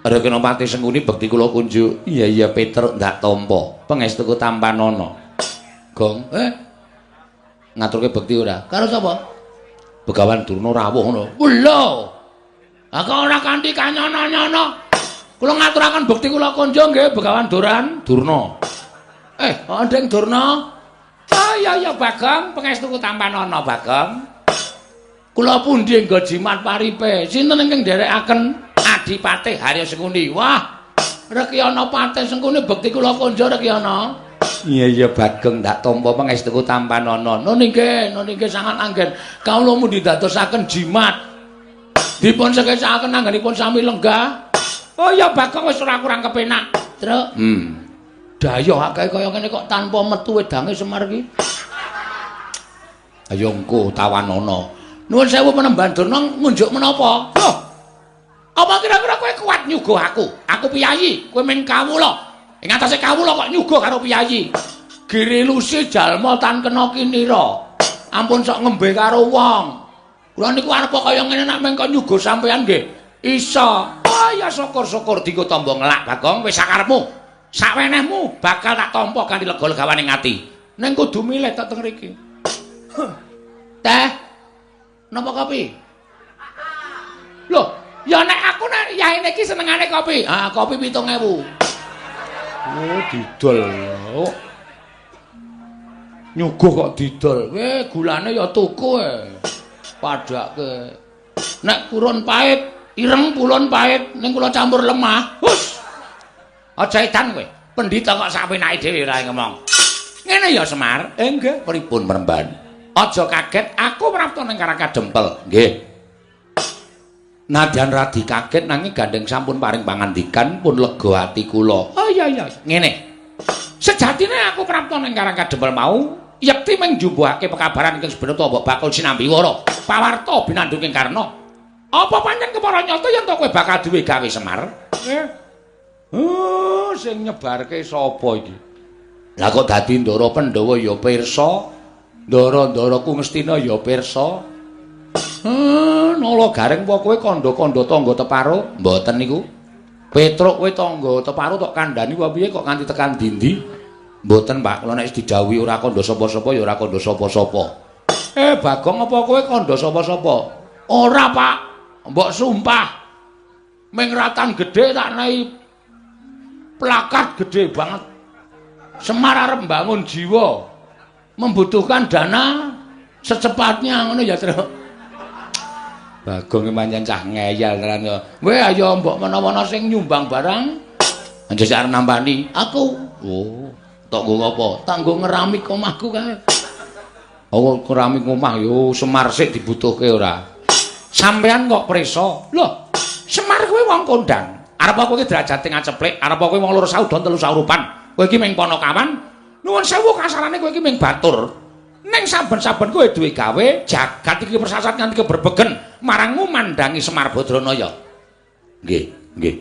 Regyanapati Sengkuni bekti kula kunjuk. Iya Petruk tak tampa. Pangestuku Tampanana. Gong, ngaturke bekti ora? Karo sapa? Begawan Durna rawuh ngono. Lho. Ha kok ora kanthi kanyono-nyono. Kula ngaturaken bekti kula kunjuk nggih Begawan Durna. Ndeng Durna. Ya Bagong, pangestuku Tampanana Bagong. Kula pundi nggo jimat paripe. Sinten ingkang nderekaken Adipati Harya Sengkuni? Wah, Regyanapati Sengkuni bekti kula kunjuk Rekyana. Iya Bagong ndak tampa pangestuku Tampanana. Nun nggih sangat anggen. Kawula mundi dadosaken jimat. Dipun sekecakaken anggenipun sami lenggah. Oh ya Bagong wis ora kurang kepenak, Truk. Dayoh akeh kaya ngene kok tanpa metu wedange Semar iki. Ayo engko tawanana. Nuwun sewu Penemban Durna ngunjuk menapa? Loh. Apa kira-kira kowe kuat nyuguh aku? Aku piyayi, kowe men kawula. Ing atase kawula kok nyuguh karo piyayi. Girilusi jalma tan kena kinira. Ampun sok ngembe karo wong. Kula niku arep kaya ngene nek mengko nyuguh sampean nggih. Iso. Oh ya syukur-syukur dienggo tamba ngelak Bagong wis sakarepmu. Sakwenehmu bakal tak tampa kanthi lega-legawaning ati. Ning kudu milih tek teng mriki. Teh. Napa kopi? Loh, ya nek aku nek yaene iki senengane kopi. Kopi 7.000. Oh, didol. Nyuguh kok didol. Gulane ya tuku padake. Nek purun pahit ireng pulon pahit ning kula campur lemah. Hus. Aja edan kowe. Pendhita kok sapenake dhewe ora ngomong. Ngene ya Semar. Nggih, pripun Penemban? Aja kaget, aku prapta ning Karang Kadempel. Nggih. Nadyan radi kaget nanging gandeng sampun paring pangandikan pun lega ati kula. Oh iya. Ngene. Sejatine aku prapta ning Karang Kadempel mau yekti mung njumbuhake pekabaran ingkang sebenarnya mbok bakul sinambiwara. Pawarta binandunging Karna. Apa pancen kepara nyata yen to kowe bakal duwe gawe Semar? Sing nyebarke sapa iki? Lah kok dadi Ndara Pandhawa ya pirsa, Ndara-ndara Kungastina ya pirsa. nala garing apa kowe kandha-kandha tangga teparo? Mboten niku. Petruk kowe tangga teparo tok kandhani apa piye kok nganti tekan dindi? Mboten, Pak. Kula nek didhawuhi ora kandha sapa-sapa ya ora kandha sapa-sapa. Bagong apa kowe kandha sapa-sapa? Ora, Pak. Mbok sumpah. Ming ratan gedhe tak nehi plakat gedhe banget. Semar arep mbangun jiwa. Membutuhkan dana secepatnya ngono ya, Tru. Bagong pancen cah ngeyel tenan ya. Kowe ayo mbok menawa sing nyumbang barang. Anjir arep nampani. Aku. Oh, tok nggo apa? Tak nggo ngeramik omahku kae. Oh, keramik omah yo Semar sik dibutuhke ora. Sampean kok preso? Loh, Semar kuwi wong kondang. Arep apa kowe derajate ngaceplek? Arep apa kowe wong loro saudon telu saurupan? Kowe iki ming Panakawan. Nuwun sewu kasarane kowe iki ming batur. Ning saben-saben kowe duwe gawe, jagat iki persasat nganti keberbegen marang ngumandangi Semar Badranaya. Nggih, nggih.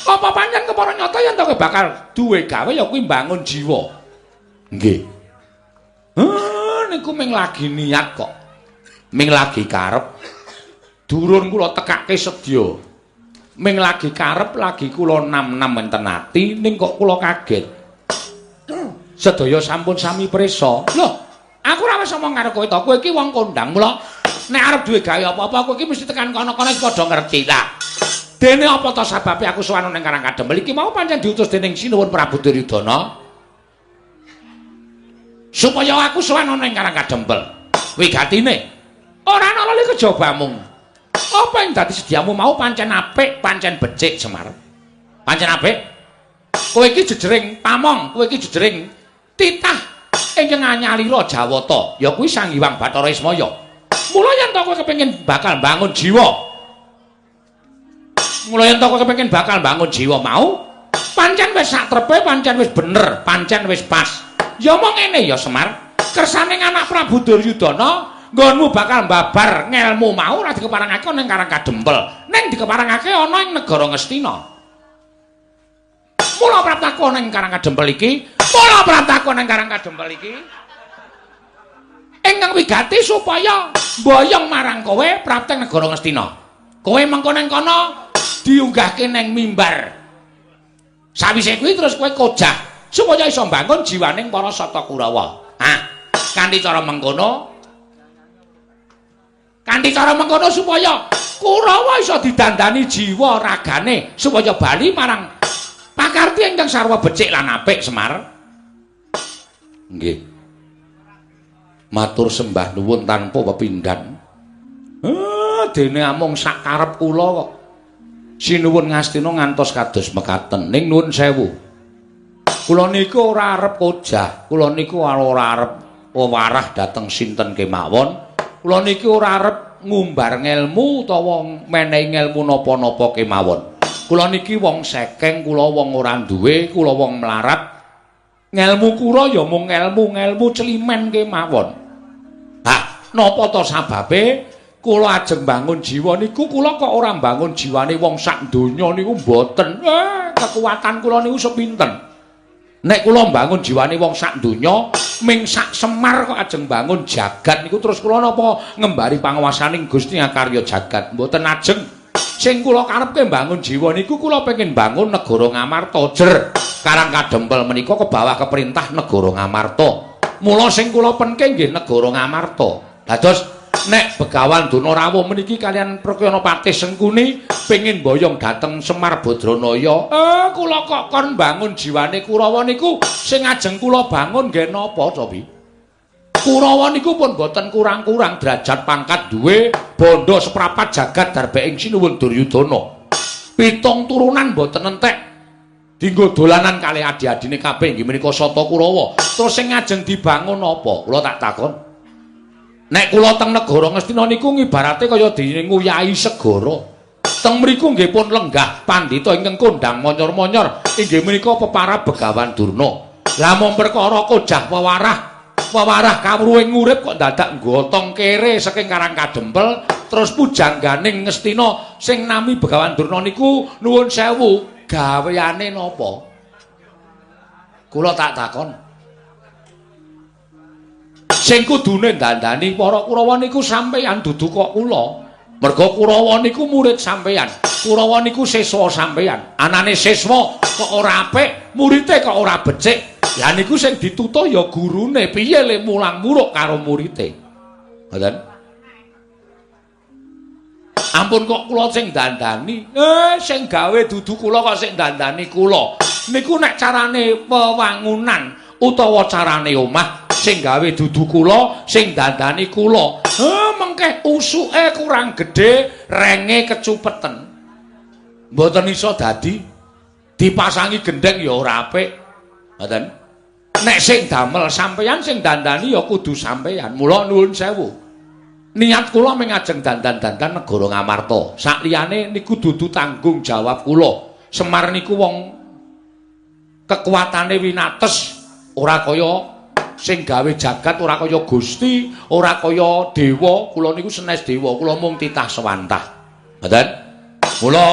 Apa pancen kepara nyata yen to kowe bakal duwe gawe ya kuwi mbangun jiwa. Nggih. Niku ming lagi niat kok. Ming lagi karep. Durun kula tekake sedya. Ming lagi karep, lagi kula nam-nam enten ati ning kok kula kaget. Sedaya sampun sami prisa. Loh, aku ora wis omong karo kowe to, kowe iki wong kondang, mula nek arep duwe gawe apa-apa kowe iki mesti tekan kono-kono padha ngerti ta. Dene apa to sababe aku sowan ning Karang Kadempel iki mau pancen diutus dening Sinuwun Prabu Duryudana. Supaya aku sowan ning Karang Kadempel. Wigatine ora ana lali kejobamu. Apa yang dadi sediamu mau pancen apik, pancen becik Semar. Pancen apik. Kowe iki jejering pamong, kowe iki jejering titah ingkang anyalira Jawata, ya kuwi Sang Hyang Bathara Ismaya. Mula yen to kowe kepengin bakal bangun jiwa. Mula yen to kowe kepengin bakal bangun jiwa mau, pancen wis satrepe, pancen wis bener, pancen wis pas. Ya mong ngene ya Semar, kersane anak Prabu Duryudana nggonmu bakal mbabar ngelmu mau ora dikeparangake ning Karang Kadempel, ning dikeparangake ana ing negara Ngastina. Mula praptaku ning Karang Kadempel iki, mula praptaku ning Karang Kadempel iki. Ingkang wigati supaya mboyong marang kowe prapteng negara Ngastina. Kowe mengko ning kono diunggahke ning mimbar. Sawise kuwi terus kowe kojah supaya iso mbangun jiwaning para Sata Kurawa. Kanthi cara mengkono supaya Kurawa iso didandani jiwa ragane supaya bali marang pakarti ingkang sarwa becik lan apik Semar. Nggih. Matur sembah nuwun tanpa pepindhan. Dene amung sak karep kula kok. Sinuwun Ngastina ngantos kados mekaten. Ning nuwun sewu. Kula niku ora arep kojah, kula niku ora arep wewarah dhateng sinten kemawon. Kula niku ora arep ngumbar ngelmu utawa menehi ngelmu napa-napa kemawon. Kula niki wong sekeng, kula wong ora duwe, kula wong melarat. Ngelmu kula ya mung ngelmu celimen kemawon. Napa to sababe kula ajeng bangun jiwa niku kula kok ora bangun jiwane wong sak donya niku mboten. Kekuatan kula niku sepinten. Nek kula mbangun jiwane wong sak donya, ming sak Semar kok ajeng bangun jagat niku terus kula napa ngembari panguwasaning Gusti ngakarya jagat. Mboten ajeng. Sing kula karepke mbangun jiwa niku kula pengin bangun negara Ngamarta jer. Karang Kadempel menika kebawah keperintah negara Ngamarta. Mula sing kula penke nggih negara Ngamarta. Dados nek Begawan Donorawuh meniki kalian Prakyana Patih Sengkuni pengin boyong dhateng Semar Badranaya, kula kok kon bangun jiwane Kurawa niku sing ajeng kula bangun nggih napa to Bi? Kurawa niku pun boten kurang-kurang derajat pangkat duwe bondo seprapat jagat darbeking Sinuwun Duryudana. 7 turunan boten entek. Dinggo dolanan kalih adi-adine kabeh nggih menika Sata Kurawa. Terus sing ajeng dibangun apa? Kula tak takon. Nek kula teng negara Ngastina niku ngibarate kaya dinguyahi segara. Teng mriku nggih pun lenggah pandhita ingkang kondang monyor-monyor inggih menika peparab Begawan Durna. Lah mung perkara kojah wewarah kawruhing urip kok dadak nggotong kere saking Karang Kadempel terus pujangganing Ngastina sing nami Begawan Durna niku nuwun sewu gaweane napa? Kula tak takon. Sing kudune dandani para Kurawa niku sampeyan dudu kok kula. Merga Kurawa niku murid sampeyan. Kurawa niku siswa sampeyan. Anane siswa kok ora apik, murite kok ora becik. Lah niku sing ditutuh ya gurune. Piye le mulang muruk karo murite? Ngoten. Ampun kok kula sing dandani. Sing gawe dudu kula kok sing dandani kula. Niku nek carane wewangunan utawa carane omah sing gawe dudu kula, sing dandani kula. Mengke usuke kurang gedhe, renge kecupeten. Mboten iso dadi dipasangi gendeng ya ora apik. Ngoten. Nek sing damel sampeyan sing dandani ya kudu sampeyan. Mula nuwun sewu. Niat kula mengajeng dandan-dandan negara Ngamarta. Sakliyane niku dudu tanggung jawab kula. Semar niku wong kekuatane winates, ora kaya sing gawe jagat, ora kaya Gusti, ora kaya dewa. Kula niku sanes dewa, kula mung titah sewantah. Ngoten? Mula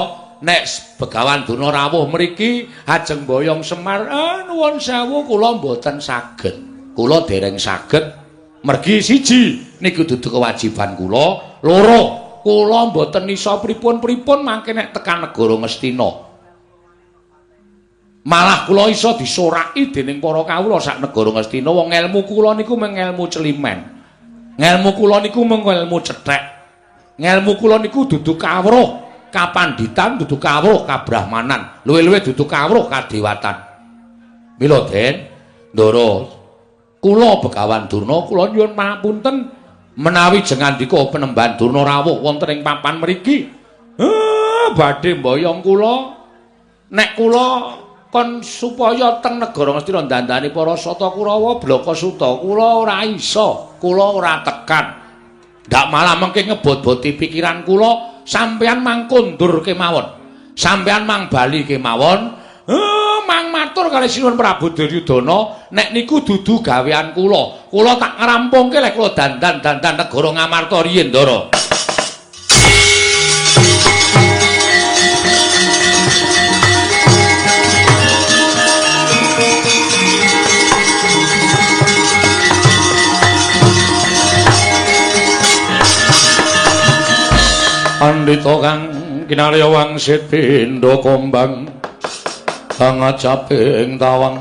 nek Begawan Durna rawuh mriki ajeng boyong Semar, nuwun sewu kula mboten saged. Kula dereng saged. Mergi siji niku dudu kewajiban kula, loro kula mboten iso pripun-pripun mangke nek tekan negara Ngastina. Malah kula iso disoraki dening para kawula sak negara Ngastina. Wong ilmu kula niku mung ilmu celimen. Ngelmu kula niku mung ilmu cethek. Ngelmu kula niku dudu kawruh kapanditan, dudu kawruh kabrahmanan, luwih-luwih dudu kawruh kadewatan. Mila Den, Ndara kula Begawan Durna kula nyuwun pangapunten menawi jengandika Penemban Durna rawuh wonten ing papan mriki. Badhe mboyong kula nek kula kon supaya teng negara Ngastina dandani para Sata Kurawa Blaka Suta kula ora iso, kula ora tekan. Ndak malah mengke ngebot-boti pikiran kula, sampeyan mang kondur kemawon. Sampeyan mang bali kemawon. Mang matur kalih Sinuwun Prabu Duryudana, nek niku dudu gawean kula. Kula tak ngrampungke lek kula dandan-dandan negara Ngamarta riyin, Ndara. Andita kang kinarya wangsit pindha kombang ngajaping tawang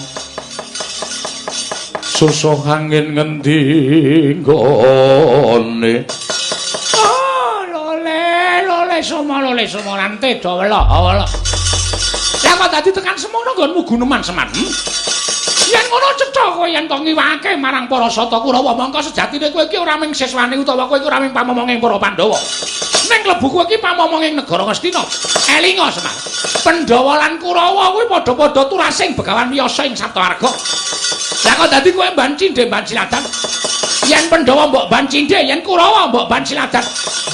susuh angin ngendi nggone lole somo lante dawela lah kok dadi tekan semono nggonmu guneman Semar. Yen ngono cetha kowe yen to ngiwake marang para Sata Kurawa mongko sejatine kowe iki ora mung siswane utawa kowe iki ora mung pamomonging para Pandhawa. Ning klebu kowe iki pamomonging negara Ngastina. Elinga Semar. Pandhawa lan Kurawa kuwi padha-padha turasing Begawan Wiyasa ing Saptawarga. Lah kok dadi kowe mban cindhe mban siladan. Yen Pandhawa mbok ban cindhe, yen Kurawa mbok ban siladan.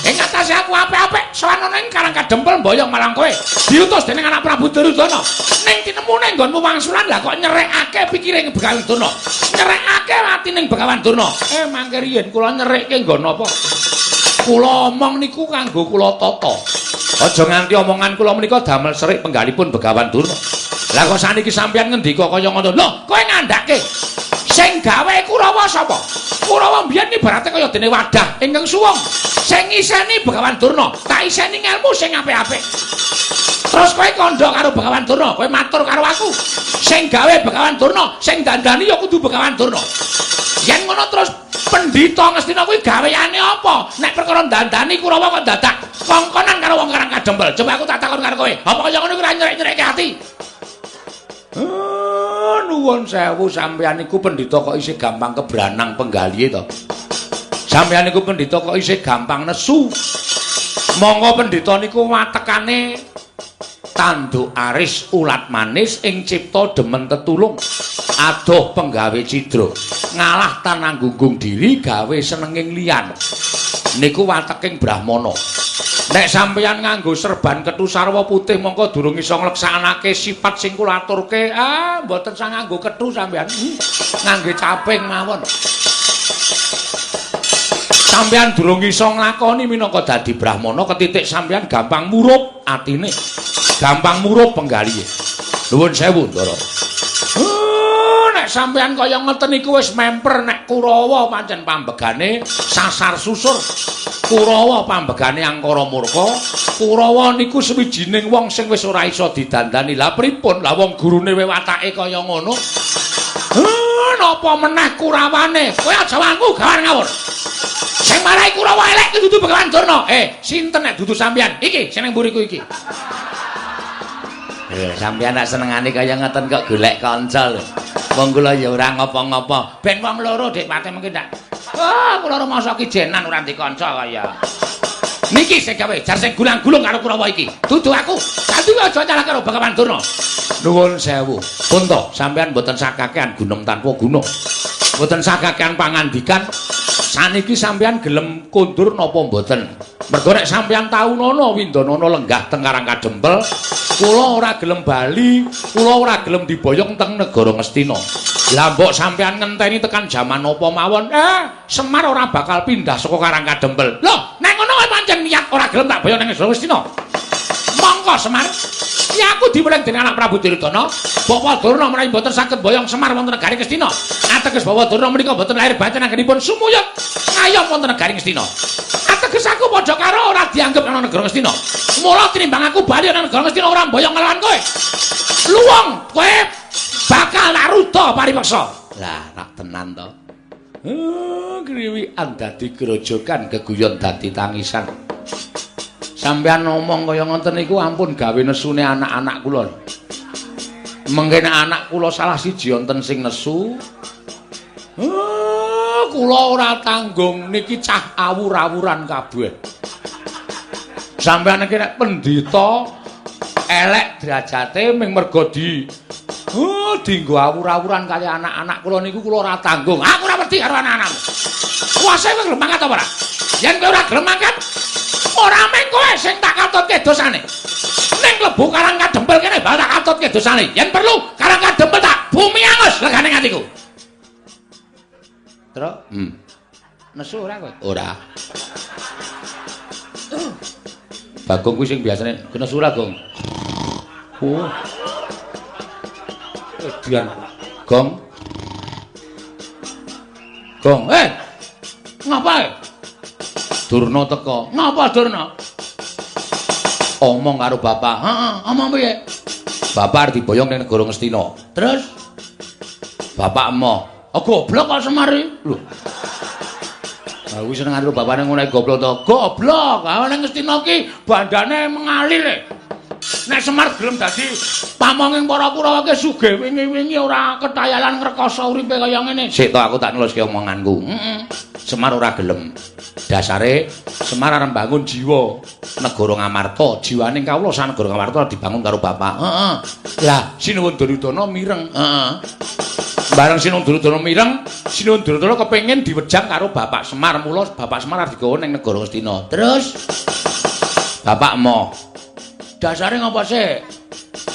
Ing atase aku apik-apik sowan ana ing Karang Kadempel mboyong marang kowe. Diutus dening anak Prabu Duryudana. Ning tinemune nggonmu wangsulan lah kok nyerekake pikire Begawan Durna. Nyerekake atining Begawan Durna. Mangke riyen kula nyerekke nggon apa? Kula omong niku kanggo kula tata. Aja nganti omongan kula menika damel serik penggalipun Begawan Durna. Lah kok saniki sampeyan ngendika kaya ngono. Lho, kowe ngandhake sing gawe Kurawa sapa? Kurawa mbiyen ibarate kaya dene wadah ingkang suwung. Sing iseni Begawan Durna, tak iseni ngelmu sing apik-apik. Terus kowe kandha karo Begawan Durna, kowe matur karo aku. Sing gawe Begawan Durna, sing dandani ya kudu Begawan Durna. Yen ngono terus Pendhita Ngastina kuwi gaweane apa? Nek perkara dandani Kurawa kok dadak kongkonan karo wong Karang Kadempel. Coba aku tak takon karo kowe. Apa kaya ngono kuwi ora nyerek-nyerekke ati? Nuwun sewu sampeyan niku Pendhita kok isih gampang kebranang penggalihe to. Sampeyan niku Pendhita kok isih gampang nesu. Monggo Pendhita niku watekane tanduk aris ulat manis ing cipta demen tetulung. Adoh penggawe cidra, ngalah tananggunggung diri gawe senenging liyan. Niku wateking Brahmana. Nek sampeyan nganggo serban kethu sarwa putih mongko durung iso ngleksanake sifat sing kula aturke, mboten sang nganggo kethu sampeyan. Ngangge caping mawon. Sampeyan durung iso nglakoni minangka dadi Brahmana ketitik sampeyan gampang murup atine. Gampang murup penggalihe. Nuwun sewu, Ndara. Nek sampeyan kaya ngoten niku wis memper nek Kurawa pancen pambegane sasar susur. Kurawa pambegane angkara murka. Kurawa niku sawijining wong sing wis ora iso didandani. Lah pripun? Lah wong gurune watake kaya ngono. Napa meneh Kurawane? Kowe aja wangku gawan ngawur. Sing marai Kurawa elek iki dudu Begawan Durna. Sinten nek dudu sampean? Iki sing nang mburiku iki. Sampeyan nak senengane kaya ngeten kok golek kanca lho. Wong kula ya ora ngapa-ngapa. Ben wong loro Dik Pate mengki ndak. Kula ora masa kijenan ora ndek kanca kaya. Niki sing gawe jar sing gulang-gulung karo Kurawa iki. Dudu aku. Dadi aja nyalah karo Begawan Durna. Nuwun sewu. Punta, sampeyan mboten sakakean gunem tanpa guna. Mboten sakakean pangandikan. Saniki sampeyan gelem kondur napa mboten? Mergo nek sampeyan taunana windanana lenggah teng Karang Kadempel, kula ora gelem bali, kula ora gelem diboyong teng negara Ngastina. Lah mbok sampeyan ngenteni tekan jaman apa mawon, Semar ora bakal pindah saka Karang Kadempel. Lho, nek ngono kowe pancen niat ora gelem tak boyong nang negara Ngastina. Monggo Semar. Ya aku diweling dening anak Prabu Duryudana, Bapak Durna menawi mboten saged boyong Semar wonten negari Ngastina. Ateges Bapak Durna menika mboten lahir batin anggenipun sumuyut ngayom wonten negari Ngastina. Ateges aku padha karo ora dianggep ana negara Ngastina. Mula tinimbang aku bali ana negara Ngastina ora boyong nglawan kowe. Luwung kowe bakal naruda paripeksa. Lah nak tenan to. Kriwikan dadi grojogan geguyon dadi tangisan. Sampeyan ngomong kaya ngoten niku ampun gawe nesune anak-anak kula. Mengkene anak kula salah siji wonten sing nesu. Kula ora tanggung niki cah awur-awuran kabeh. Sampeyan iki nek pendhita elek derajate ming mergo dinggo awur-awuran kali anak-anak kula niku kula ora tanggung. Aku ora wedi karo anak-anakmu. Kuwase kowe gelem mangkat apa ora? Yen kowe ora gelem mangkat, ora mung kowe sing tak katutke dosane. Ning klebu Karang Kadempel kene bakal tak katutke dosane. Yen perlu Karang Kadempel tak bumi angus legane atiku. Terus? Nesu ora kowe? Ora. Bagong kuwi sing biasane nesu ora, Gong. Oh. Dian. Gong. Gong, ngapa? Durna teko. Ngapa Durna? Omong karo bapak. Heeh, omong piye? Bapak arep diboyong ning negara Ngastina. Terus bapak emoh. Goblok kok Semar iki. Lho. Ah wis seneng karo bapane ngono goblok to. Goblok. Ah ning Ngastina ki bandane mengalir. Nek Semar gelem dadi pamonging para Kurawa ki sugih wingi-wingi ora ketayalan ngrekoso uripe kaya ngene. Sik to aku tak neluske omonganku. Semar ora gelem. Dasare Semar arep bangun jiwa negara Ngamarta. Jiwane kawula sak negara Ngamarta dibangun karo bapak. Heeh. Lah Sinuwun Duryudana mireng. Heeh. Bareng Sinuwun Duryudana mireng, Sinuwun Duryudana kepengin diwejang karo bapak Semar. Mula bapak Semar arep digawa ning negara Ngastina. Terus bapak emoh. Dasare ngapa sih?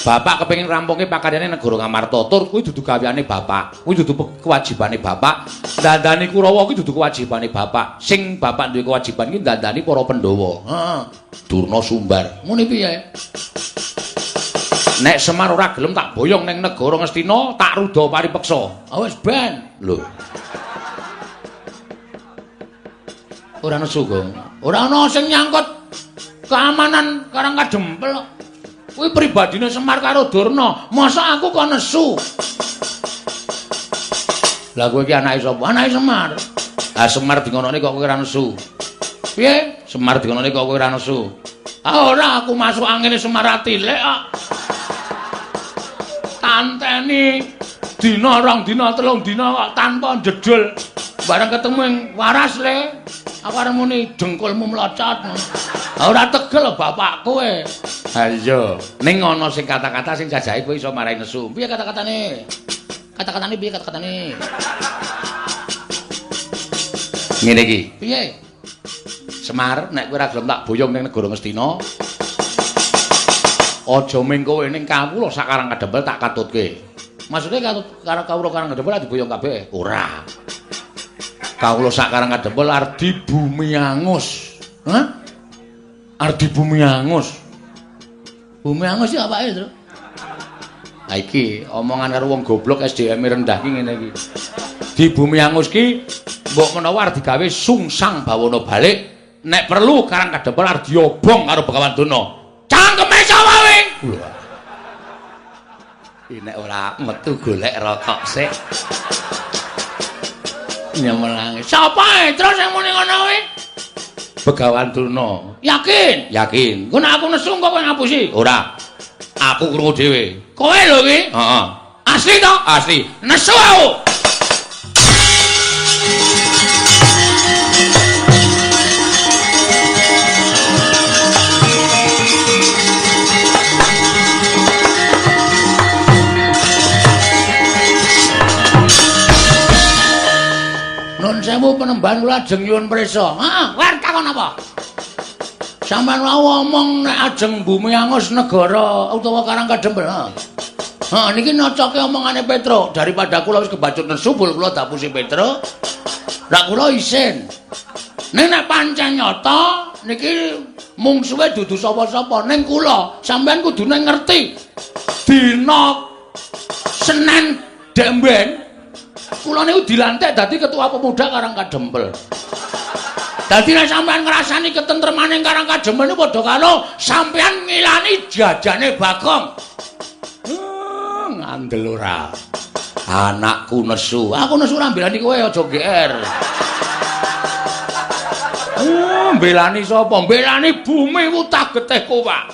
Bapak kepengin rampungke pakaryane negara Ngamarta. Tur kuwi dudu gaweane bapak. Kuwi dudu kewajibane bapak. Dandani Kurawa kuwi dudu kewajibane bapak. Sing bapak duwe kewajiban iki dandani para Pandhawa. Heeh. Durna Sumbar. Ngene piye? Nek Semar ora gelem tak boyong ning negara Ngastina, tak ruda paripeksa. Wis ben. Lho. Ora nesu, Gong. Ora ana sing nyangkut keamanan Karang Kadempel. Kuwi pribadine Semar karo Durna. Masa aku kok nesu? Lah kowe iki anake sapa? Anake Semar. Ah Semar dingonone kok kowe ora nesu. Piye? Semar dingonone kok kowe ora nesu. Ah ora aku masuk angine Semar atilek kok. Tanteni dina rong dina telung dina kok tanpa jedul. Bareng ketemu ing waras le. Aku arep muni dengkulmu mlocot. Ora tegel bapak kowe. Ha iya, ning ana sing kata-kata sing jajahe kowe iso marai nesu. Piye kata-katane? Kata-katane piye kata-katane? Ngene iki. Piye? Semar, nek kowe ora gelem tak boyong ning negara Ngastina, aja ming kowe ning kawula sak Karang Kadempel tak katutke. Maksude karo kawula Karang Kadempel diboyong kabeh? Ora. Kawula sak Karang Kadempel arep di bumi angus. Hah? Arep di bumi angus. Bumi angus iki apake, Tru? Ha iki omongan karo wong goblok SDM rendah ki ngene iki. Di bumi angus ki mbok menawa arep digawe sungsang bawana balik nek perlu Karang Kadempel arep diobong karo Begawan Durna. Cangkeme sapa kuwi? Nek ora metu golek rokok sik. Nyemelange. Sapa terus sing muni ngono kuwi? Begawan Durna. Yakin? Yakin. Kok nek aku nesu kok kowe ngapusi? Ora. Aku krungu dhewe. Kowe lho iki? Heeh. Asli to? Asli. Nesu aku. Nun sewu penemban kula ajeng nyuwun prisa. Heeh, kowe takon apa? Sampeyan wae omong nek ajeng bumi angus negara utawa Karang Kadempel. Heeh, niki nocoke omongane Petro daripada kula wis kebacut nesu kula dapusi Petro. Lah kula isin. Nek pancen nyata niki mungsuhe dudu sapa-sapa ning kula, sampeyan kudune ngerti. Dina Senin Demben kula niku dilantik dadi ketua pemuda Karang Kadempel. Dadi nek sampean ngrasani ketentremaning Karang Kadempel niku padha karo sampean ngilani jajane Bagong. Ngandel ora. Anakku nesu. Aku nesu ora mbelani kowe aja GR. Mbelani sapa? Mbelani bumi utah getih kowak.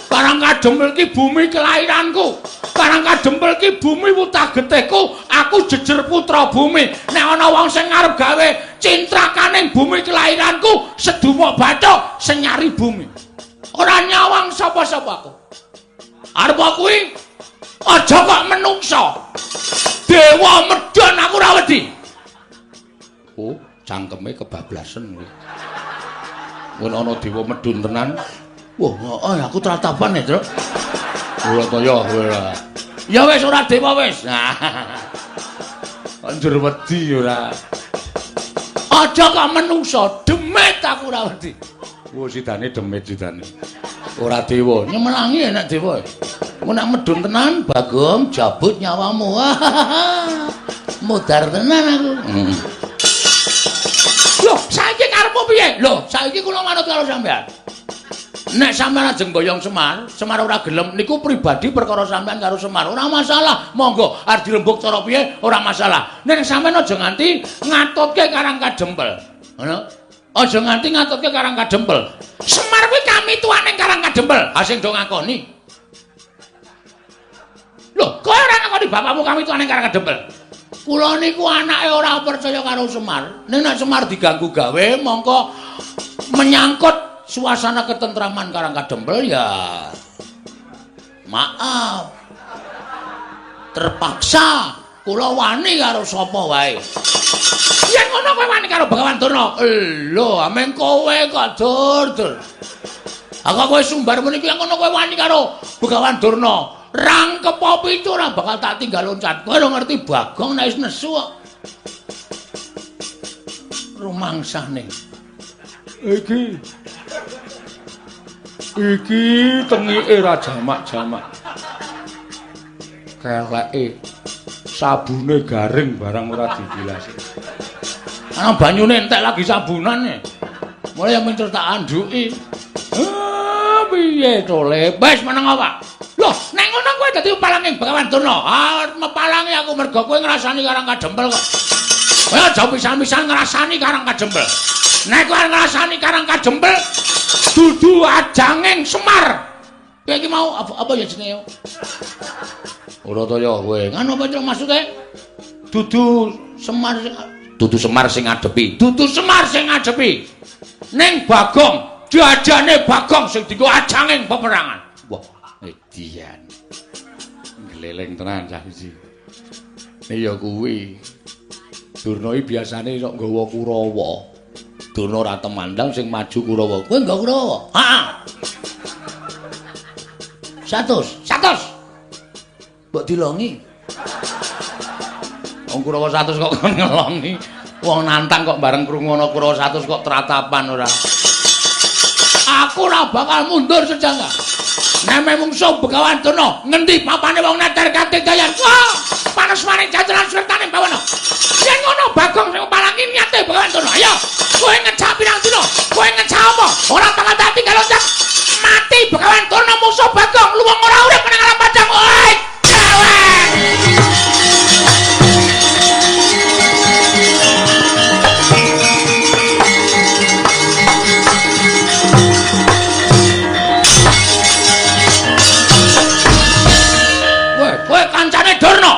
Karang Kadempel ki bumi kelahiranku. Karang Kadempel ki bumi utah getihku. Aku jejer putra bumi. Nek ana wong sing arep gawe cintrakaning bumi kelahiranku, sedumuk bathuk sing nyari bumi. Ora nyawang sapa-sapa aku. Arep kuwi aja kok menungso. Dewa medhon aku ora wedi. Oh, cangkeme kebablasen kuwi. Mun ana dewa medhun tenan. Wah, aku tratapan ya, Truk. Ora to ya, ora. Ya wis ora dewa wis. Anjur wedi ora. Aja kok menungso, demit aku ora wedi. Wo sidane demit sidane. Ora dewa, nyemelangi enak dewa. Mun nek medun tenan, Bagong jabut nyawamu. Mudar tenan aku. Loh, saiki karepmu piye? Loh, saiki kula manut karo sampean. Nek sampean ajeng boyong Semar, Semar ora gelem niku pribadi perkara sampean karo Semar. Ora masalah, monggo arep dirembuk cara piye ora masalah. Nek sampean aja nganti ngatutke Karang Kadempel. Ngono. Aja nganti ngatutke Karang Kadempel. Semar kuwi kami tuaning Karang Kadempel. Ha sing do ngakoni. Lho, kowe ora ngakoni bapakmu kami tuaning Karang Kadempel. Kula niku anake ora percaya karo Semar. Nek Semar diganggu gawe mongko menyangkut suasana ketentraman Karang Kadempel ya maaf terpaksa kula wani karo sapa wae. Yen ngono kowe wani karo Begawan Durna. Lho, ameng kowe kok dur. Aku kowe sumbar meniki yen ngono kowe wani karo Begawan Durna. Rangkep apa itu ora bakal tak tinggal loncat. Kowe ora ngerti Bagong nek wis nesu kok. Rumangsane. Iki tengike ra jamak-jamak. Keleke sabune garing barang ora dibilasi. Ana banyune entek lagi sabunane. Mulai yang tak anduki. Piye to le? Wis meneng apa? Loh, nek ngono kowe dadi palanging Begawan Durna. Mepalangi aku mergo kowe ngrasani Karang Kadempel kok. Kowe aja pisan-pisan ngrasani Karang Kadempel. Nek kowe ngrasani Karang Kadempel dudu ajanging Semar. Kowe iki mau apa ya jenenge? Ora to ya kowe. Ngono apa maksude? Dudu Semar sing ngadepi. Dudu Semar sing ngadepi. Ning Bagong, jajane Bagong sing dienggo ajanging peperangan. Wah, edian. Gleleng tenan cah iki. Ya kuwi. Durna iki biasane sok nggawa Kurawa. Durna ora temandang sing maju Kurawa. Kowe nggawa Kurawa? Heeh. 100. Mbok dilongi. Wong Kurawa 100 kok kon ngelongi. Wong nantang kok bareng krungu ana Kurawa 100 kok tratapan ora. Aku ora bakal mundur sejangka. Nek mungsuh Begawan Durna, ngendi papane wong neter kanthi dayan. Wah, panes maning jajaran sertane bawana. Yen ngono Bagong sing palangi niate Begawan Durna. Ayo. Kowe ngecak pirang dina? Kowe ngecak apa? Ora bakal tak tinggal loncat. Mati Begawan Durna musuh Bagong luwung ora urip nang alam padang. Oi! Kowe kancane Durna.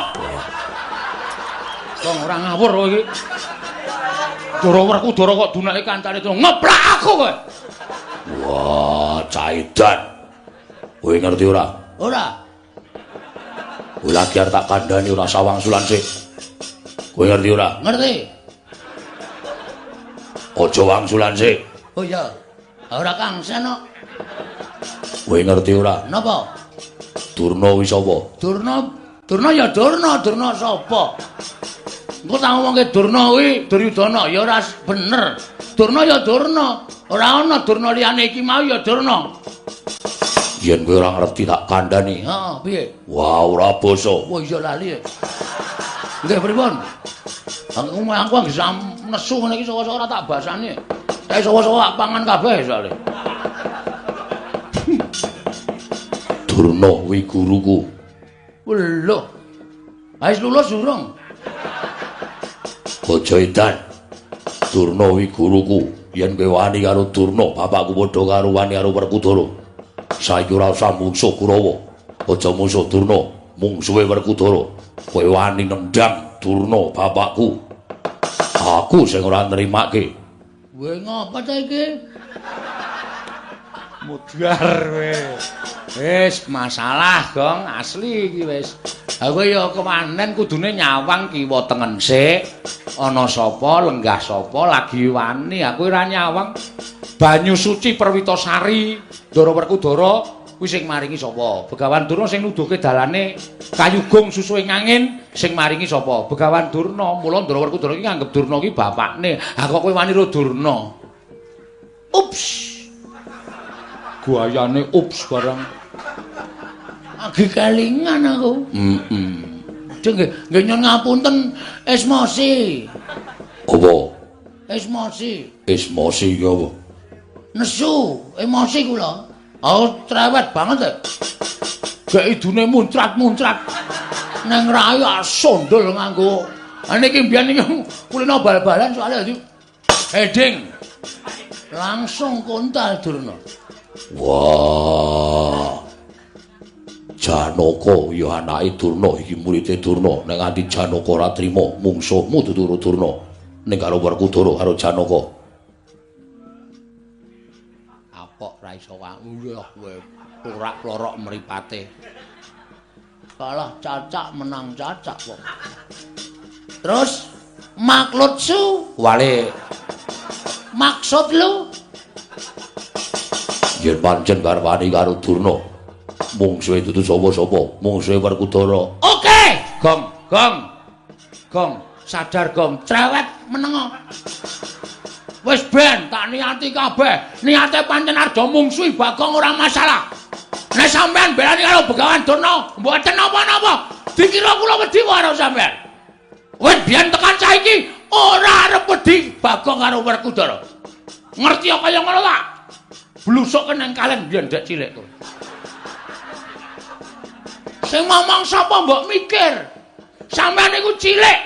Wong ora ngawur kowe iki. Dara Werkudara kok dunake kancane Durna ngeplak aku kowe. Wah, Caidan. Kowe ngerti ora? Ora. Kowe lagi arep tak kandhani ora sawangsulan sik. Kowe ngerti ora? Ngerti. Aja wangsulan sik. Oh iya. Ora Kang Seno. Kowe ngerti ora? Napa? Durna kuwi sapa? Durna ya Durna sapa? Engko tak ngomongke Durna kuwi Duryudana ya ora bener. Durna ya Durna. Ora ana Durna liyane iki mau ya Durna. Yen kowe ora ngerti tak kandhani. Heeh, piye? Wah, ora basa. Wah iya lali. Nggih pripun? Aku anggere nesu ngene iki saka-saka ora tak basani. Kae saka-saka pangan kabeh soalé. Durna kuwi guruku. Lho. Wis lulus durung? Aja edan. Durna kuwi guruku. Yen kowe wani karo Durna, bapakku padha karo wani karo Werkudara. Saiki ora usah mungsuh Kurawa. Aja mungsuh Durna, mungsuhe Werkudara. Kowe wani nendang Durna bapakku. Aku sing ora nrimake. Kowe ngapa ta iki? Mudhar kowe. Wis masalah Gong, asli iki wis. Ha kowe ya kemanen kudune nyawang kiwa tengen sik. Ana sapa, lenggah sapa lagi wani. Aku ora nyawang. Banyu suci Perwitasari, Ndara Werkudara kuwi sing maringi sapa? Begawan Durna sing nuduhke dalane kayugung susu ing angin sing maringi sapa? Begawan Durna. Mula Ndara Werkudara iki nganggep Durna iki bapakne. Ha kok kowe wani karo Durna? Ups. Guayane ups barang. Agi kelingan aku. Nggih nyon ngapunten Esmosi. Apa? Esmosi. Esmosi iki apa? Nesu, emosi kula. Oh, cerewet banget ya. Gek idune muncrat-muncrat. Nang rayu sondol nganggo. Niki mbiyen iki kulino bal-balan soalnya dadi heading. Langsung kontal Durna. Wah. Janaka ya anake Durna iki muridé Durna. Nek nganti Janaka ora trima mungsuhmu dudu Durna. Ning karo Werkudara karo Janaka. Apok ra iso wae kowe plorak-plorok mripate. Kalah cacak menang cacak kok. Terus maklutsu Wale maksud lu yen pancen garwane karo Durna mungsuhe dudu sapa-sapa mungsuhe Werkudara. oke gong sadar gong cerewet menengo wis ben tak niati kabeh niate pancen arep mungsuhi Bagong ora masalah nek sampean belani karo Begawan Durna mboten napa-napa dikira kula wedi karo sampean wis biyen tekan saiki ora arep wedi Bagong karo Werkudara ngerti kaya ngono ta blusuk nang kalen biyen dek cilik kowe sing ngomong sapa mbok mikir sampean niku cilik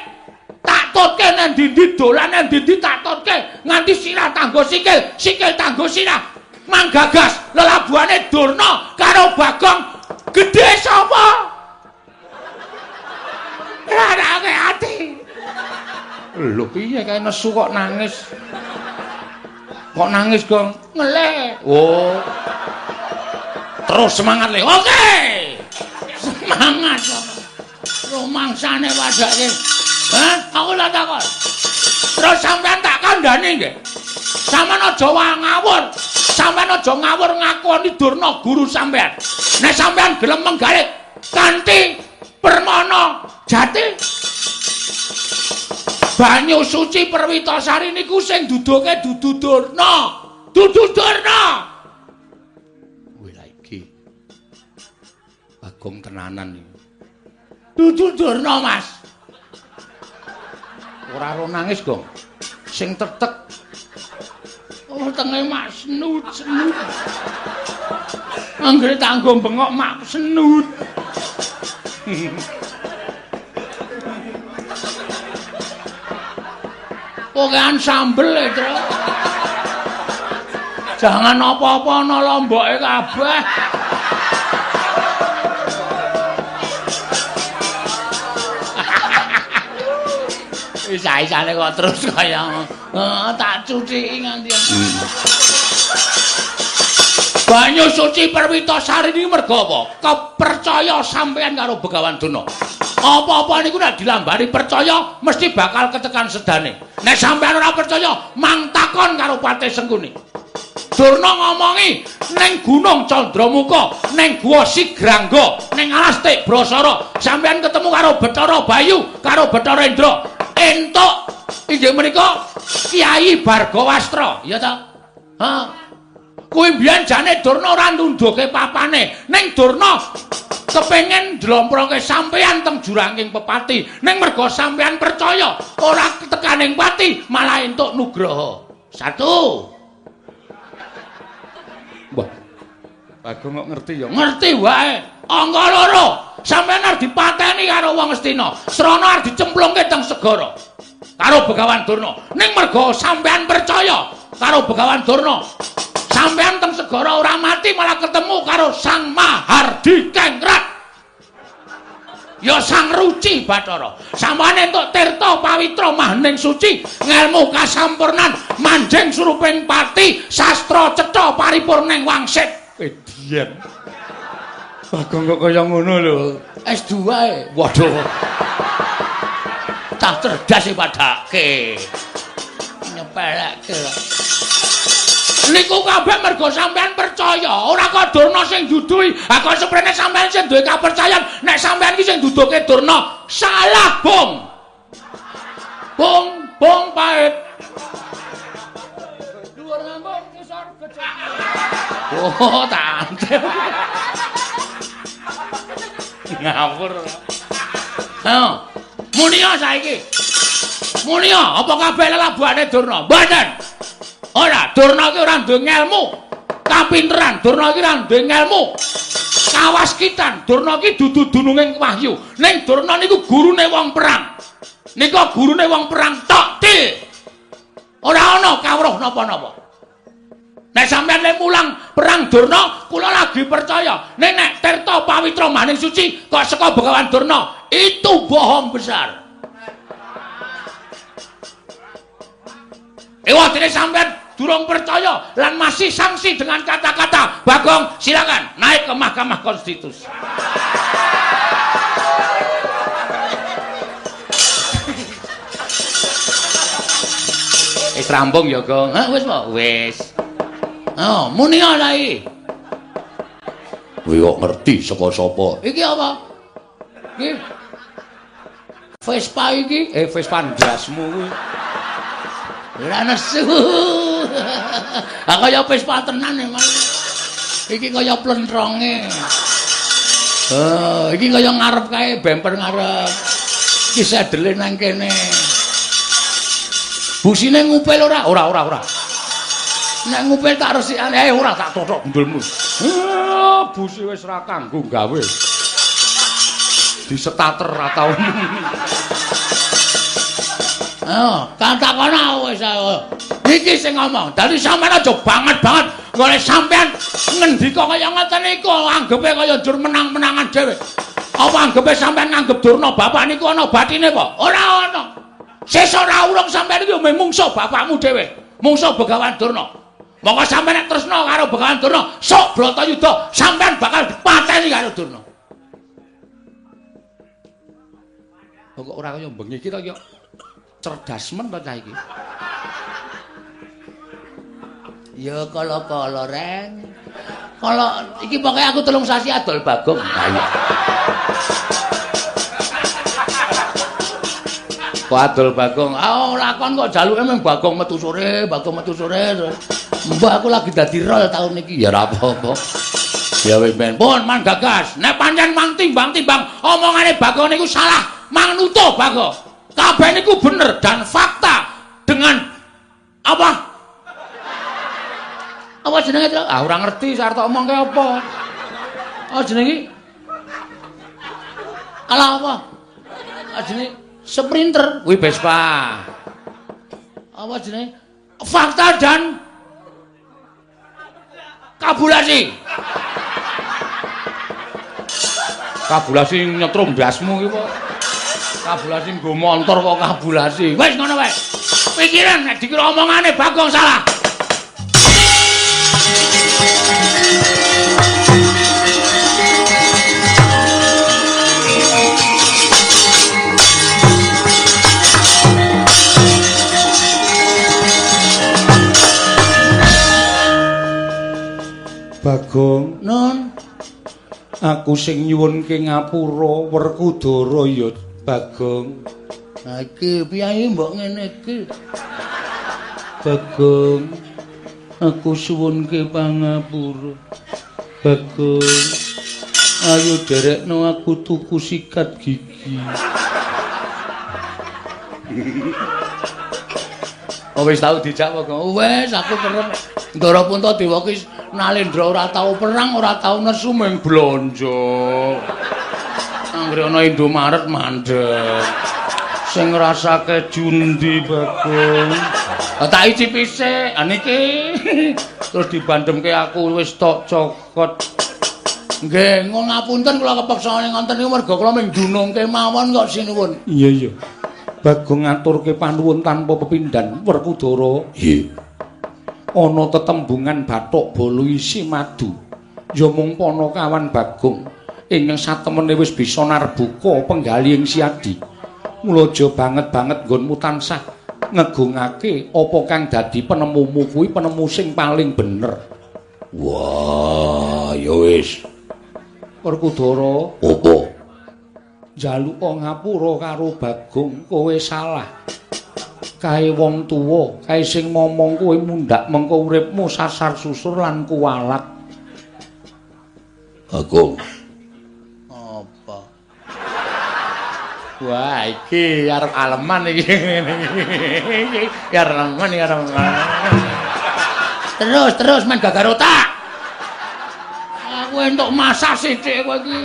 tak totke nang ndi dolan nang ndi tak totke nganti sirah tanggo sikil tanggo sirah manggagas lelabuhane Durna karo Bagong gedhe sapa rarake ati lho piye kae nesu kok nangis Gong ngeleh oh terus semangat le oke semangat rumangsane wadake hah aku lak takon terus sampean tak kandhani nggih sampean aja ngawur sampean aja ngawur ngakoni Durna guru sampean nek sampean gelem menggalit kanthi permana jati banyu suci Perwitasari niku sing duduke dudu Durna kuwi lha iki Bagong tenanan iki dudu Durna Mas ora ro nangis Gong sing tetek wetenge mak senut. Anggere tanggo bengok mak senut. Pokokan sambel e, Tru. Jangan apa-apa ana lomboke kabeh. Isa-isane kok terus kaya tak cuciki nganti. Banyu suci Perwitasari niki merga apa? Kepercaya sampeyan karo Begawan Durna. Apa-apa niku nek dilambari percaya mesti bakal ketekan sedane. Nek sampeyan ora percaya, mang takon karo Patih Sengkuni. Durna ngomongi ning Gunung Candramuka, ning Guwa Sigrangga, ning Alas Tik Brasara, sampeyan ketemu karo Bathara Bayu, karo Bathara Indra. Entuk inggih menika Kyai Bargawastra, ya ta? Ha. Kuwi mbiyen jane Durna ora nunduke papane, ning Durna kepengin ndlomprongke sampeyan teng juranging pepati, ning merga sampeyan percaya ora tekaning pati, malah entuk nugraha. 1. Wah. Bagong kok ngerti ya? Ngerti wae. Angka 2. Sampeyan arep dipateni karo wong Astina. Srana arep dicemplungke teng segara. Karo Begawan Durna. Ning merga sampeyan percaya karo Begawan Durna. Sampeyan teng segara ora mati malah ketemu karo Sang Mahardi Kengrat. Ya Sang Ruci Bathara. Sampeyan entuk tirta pawitra mahaning suci, ngelmu kasampurnan, manjing suruping pati, sastra cetha paripurning wangsit. Edian. Bagong kok kaya ngono lho. S2 e. Waduh. Cah cerdas e padake. Nyepelekke. Niku kabeh mergo sampean percaya, ora kok Durna sing duduhi. Ha kok seprene sampean sing duwe kapercayan, nek sampean iki sing duduke Durna, salah, Bung. Bung pait. Dhuwur ngambung kisor gede. Oh, tante. Ngawur. Ha. Munia saiki. Munia, apa kabeh lelabuhane Durna? Mboten. Ora, Durna iki ora duwe ngelmu, kapinteran, Durna iki ora duwe ngelmu, kawaskitan, Durna iki dudu dununging wahyu. Ning Durna niku gurune wong perang. Nika gurune wong perang tok til. Ora ana kawruh napa-napa. Nek sampeyan le mulang perang Durna, kula lagi percaya. Nek tirta pawitra maning suci kok saka Begawan Durna, itu bohong besar. Ewadene sampeyan durung percaya lan masih sanksi dengan kata-kata. Bagong, silakan naik ke Mahkamah Konstitusi. Wis rampung ya, Gong. Hah, wis apa? Wis. Oh, muni ana iki. Kowe kok ngerti saka sapa? Iki apa? Iki Vespa iki, Vespa ndasmu kuwi. Ora nesu. Ah kaya Vespa tenan emang. Iki kaya plentronge. Oh, iki kaya ngarep kae bemper ngarep. Iki sedele nang kene. Busine ngupil ora? Ora. Nek ngupil tak resikane ora tak totok gundulmu. Busi wis ora kanggo gawe. Disetater ra tau. Katakono wis iki sing ngomong. Dadi sampean aja banget golek sampean ngendika kaya ngoten niku anggepe kaya njur menang-menangan dhewe. Apa anggepe sampean nganggep Durna bapak niku ana batine apa? Ora ana. Sesuk ora urung sampean iki mungsuh bapakmu dhewe. Mungsuh Begawan Durna. Monggo sampean nek tresna karo Begawan Durna, sok Bratayuda sampean bakal dipateni karo Durna. Kok ora kaya bengi iki to ya. Cerdas men to cah iki. Ya kala-kala Ren. Kala iki pokoke aku 3 sasi adol Bagong. Ayo. Kok adol Bagong? Ah lakon kok jaluke mung Bagong metu sore. Mbah aku lagi dadi rol tahun iki ya ora apa-apa. Ya wis ben pun man gagas. Nek pancen mang timbang-timbang omongane Bagong niku salah, mang nutuh Bagong. Kabeh niku bener dan fakta dengan apa? Apa jenenge, Tru? Ah ora ngerti sarta omongke apa. Oh jenenge Alah apa? Jenenge Sprinter. kuwi Vespa. Apa jenenge? Fakta dan kabulasi. Kabulasi nyetrum ndasmu iki kok. Kabulasi nggo montor kok kabulasi. Wis ngono wae. Pikiran nek dikira omongane Bagong salah. Bagong, Nun, aku sing nyuwunke ngapura Werkudara ya, Bagong. ha iki piye mbok ngene iki? Bagong, aku suwunke pangapura. Bagong, ayo derekno aku tuku sikat gigi. Oh wis tau dijak Bagong. Wis aku kerep Ndara Puntadewa ki Nalendra ora tau perang, ora tau nesu mung blonjo. Anggere ana Indomaret mandeg. Sing ngrasake jundi Bagong. Tak icipi sik, niki. Terus dibandemke aku wis tok cokot. Nggih, ngun ngapunten kula kepeksa ning ngonten niku merga kula mung dunungke mawon kok sinuwun. Iya iya. Bagong ngaturke panuwun tanpa pepindhan Werkudara. Nggih. Ana tetembungan bathuk bolo isi madu. Ya mung Panakawan Bagong ingkang satemene wis bisa narbuka penggali ing siadi. Mula aja banget-banget nggonmu tansah ngegungake apa kang dadi penemumu kuwi penemu sing paling bener. Wah, ya wis. Werkudara, Apa? njaluka ngapura karo Bagong, kowe salah. Kae wong tuwa, kae sing momong kowe mundhak mengko uripmu sasar susur lan kuwalat. Bagong. Apa? Wah, iki arep aleman iki ngene iki. Ya aleman ya aleman. Terus main gagar otak. Aku entuk masak sithik kowe iki.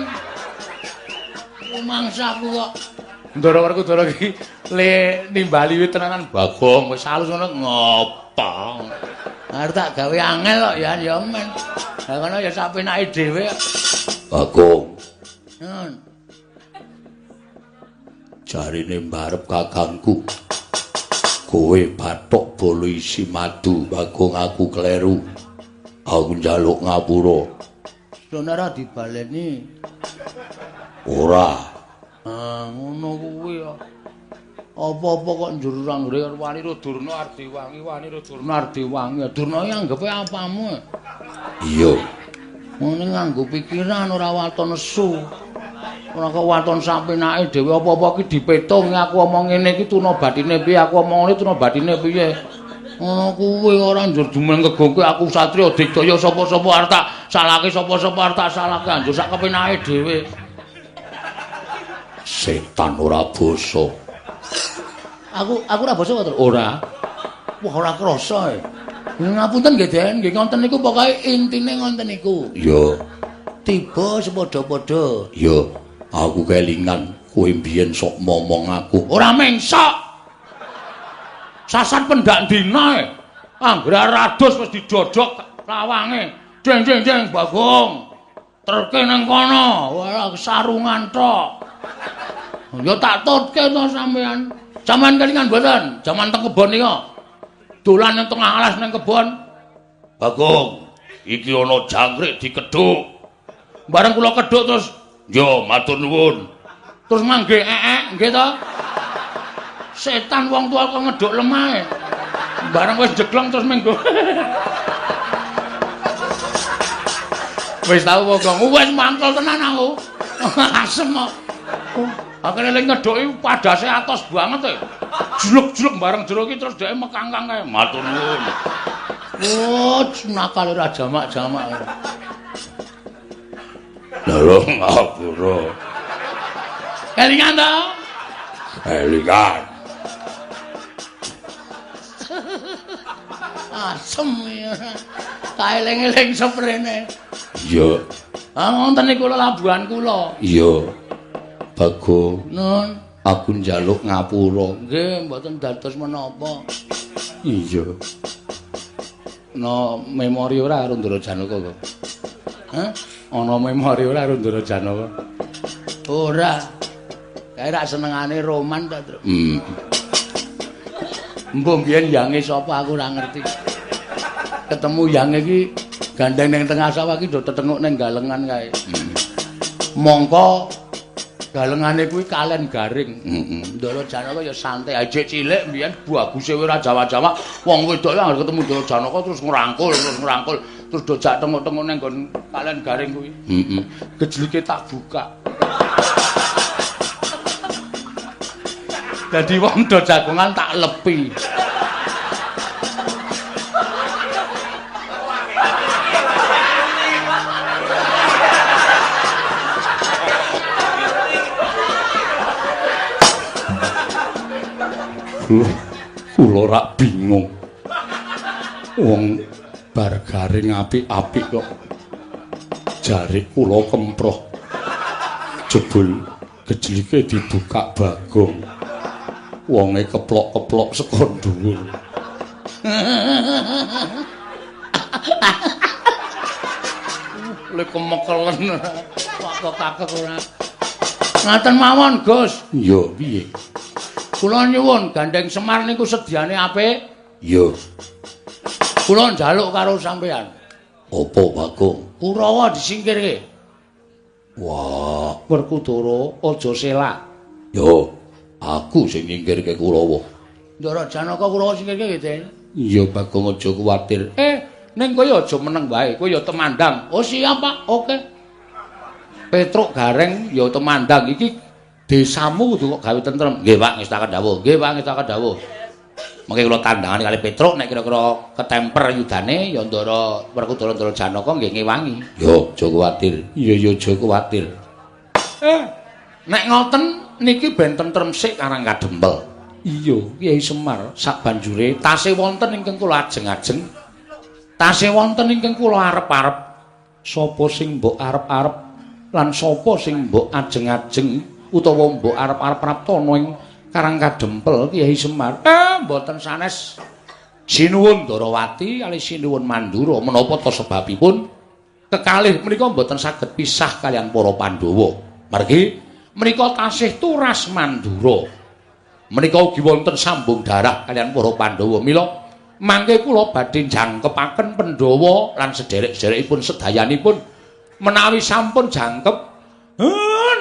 Mangsaku kok. Ndara Werkudara iki le nimbali wit tenanan Bagong wis halus ngono ngopo. Arep tak gawe angel kok ya men. Lah ngono ya sapenake dhewe. Bagong, Nun. jarine mbarep kakangku. Kowe bathuk bolo isi madu, Bagong aku kleru. Aku njaluk ngapura. Sonara dibaleni. Ora. Ngono kuwi ya. Apa-apa kok njur anggere wani Durna Ardiwangi, wani Durna Ardiwangi. Durna iki anggepe apamu? Iya. Ngene nganggo pikiran ora waton nesu. Ora kok waton sapenake dhewe apa-apa ki dipetung aku omong ngene iki tuna bathine piye, aku omong ngene tuna bathine piye. Ngono kuwi ora njur dumeng kegongke aku Satria Digdaya sapa-sapa arep tak salahke sapa-sapa arep tak salahke anjur sak kepenake dhewe. Setan ora basa. Aku ora basa kok, Tru. Ora. Wah ora krasa. Ngapunten nggih, Den. Nggih ngoten niku pokoke intine ngoten niku. Iya. Tiba sepadha-padha. Iya. Aku kelingan kowe mbiyen sok momong aku. Ora mengsok. Sasan pendak dina. Anggere rados wis didodhok lawange. Jeng jeng jeng Bagong. Terke nang kono. Wah sarungan tok. Ya tak tutke to sampean. Sampean kelingan mboten? Jaman teng kebon nika. Dolan nang tengah alas nang kebon. Bagong, iki ana jangkrik dikedhuk. Bareng kula kedhuk terus Yo, matur nuwun. terus mangke nggih to. Setan wong tua kok ngedhuk lemah. Bareng wis jeglong terus menggo. Wis tau Bagong, wis mantol tenan aku. Asem kok. Akhire ling ngedhuki padase atos banget e. Juluk-juluk bareng jero iki terus dhek mekangkang kae. Matur nuwun. Oh, nakal ora jamak-jamak. Lha ngapura. Kelingan to? Kelingan. Asem ya. tak eling-eling seprene. Iya. Ah wonten niku labuhan kula. Iya. Bago. Nun, Aku njaluk ngapura. nggih mboten dados menapa. Iya. No memori ora karo Ndara Janaka kok. Hah? Ana memori ora karo Ndara Janaka? Ora. Kae rak senengane roman ta, Tru. Mbok biyen yange sapa aku ora ngerti. Ketemu yange iki gandeng ning tengah sawah iki do tetenguk ning galengan kae. Mongko galengane kuwi kalen garing. Ndara Janaka ya santai aja cilik mbiyen baguse ora Jawa-Jawa. Wong wedok anggere ketemu Ndara Janaka terus ngrangkul terus do jak tenguk-tenguk ning nggon kalen garing kuwi. Gejlike tak buka. Dadi wong do jagongan tak lepi. Kula rak bingung. Wong bar garing apik-apik kok. Jare kula kemproh. Jebul gejlike dibuka Bagong. Wonge keplok-keplok saka dhuwur. Lek kemekelen kok kakek ora. Ngaten mawon, Gus. Iya, piye? Kula nyuwun Gandeng Semar niku sediane apik. Iya. Kula njaluk karo sampean. Apa, Bagong? Kurawa disingkirke. Wah, Werkudara aja selak. yo aku sing nyingkirke Kurawa. Ndara Janaka Kurawa singkirke nggih, Den. Iya, Bagong aja kuwatir. Ning kowe aja meneng wae, kowe ya temandang. Oh siap, Pak. Oke. Petruk Gareng ya temandang iki desamu kudu kok gawe tentrem. Nggih, Pak, ngestaken dawuh. Nggih, Pak, ngestaken dawuh. Mengke kula tandangane kali Petruk nek kira-kira ketemper yudane ya Ndara Werkudara Ndara Janaka nggih ngewangi. Yo aja kuwatir. Iya, aja kuwatir. Nek ngoten niki ben tentrem sik Karang Kadempel. Iya, Kyai Semar Sabanjure tasih wonten ingkang kula ajeng-ajeng. Tasih wonten ingkang kula arep-arep. sapa sing mbok arep-arep lan sapa sing mbok ajeng-ajeng utawa mbok arep-arep praptana ing Karang Kadempel Kyai Semar. Mboten sanes sinuwun Darawati kali sinuwun Mandura menapa ta sebabipun kekalih menika mboten saged pisah kalian para Pandhawa. Margi menika tasih turas Mandura. Menika ugi wonten sambung darah kalian para Pandhawa. Mila mangke kula badhe jangkepaken Pandhawa lan sederek-sederekipun sedayanipun menawi sampun jangkep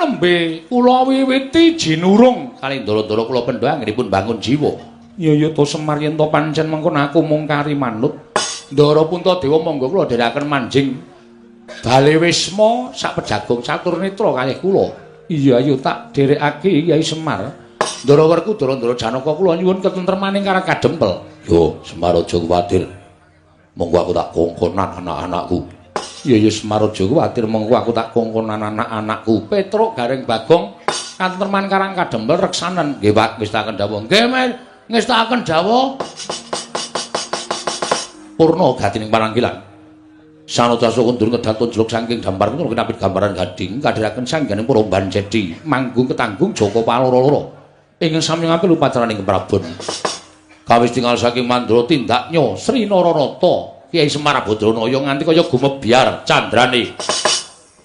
nembe kula wiwiti jinurung kali ndara-ndara kula Pandhawa anggenipun bangun jiwa. Ya to Semar yen to pancen mengkon aku mung kari manut. Ndara Puntadewa monggo kula dherekaken manjing Balewisma sak pejagung Caturnetra kalih kula. Iya ayo tak dherekake Kyai Semar. Ndara Werkudara Ndara Janaka kula nyuwun ketentremaning Karang Kadempel. Yo Semar aja kuwatir. Monggo aku tak kongkonan anak-anakku. Ya Semar aja kuwatir monggo aku tak kongkonan anak-anakku. Petruk Gareng Bagong katenteman Karang Kadempel reksanen. Nggih Pak, ngestaken dawuh. Nggih ngestaken dawuh. Purna gatining paranggilan. Sanodasa kundur ngedatun jeluk saking dampar kula kenapit gambaran gading kadhiraken sangganing para Banjedi manggung ketanggung Joko Paloro-loro. Ing sami ngampil upacaraning keprabon. Kawis tinggal saking Mandura tindaknya Sri Nararata Kyai Semar Badranaya nganti kaya gumebyar candrane.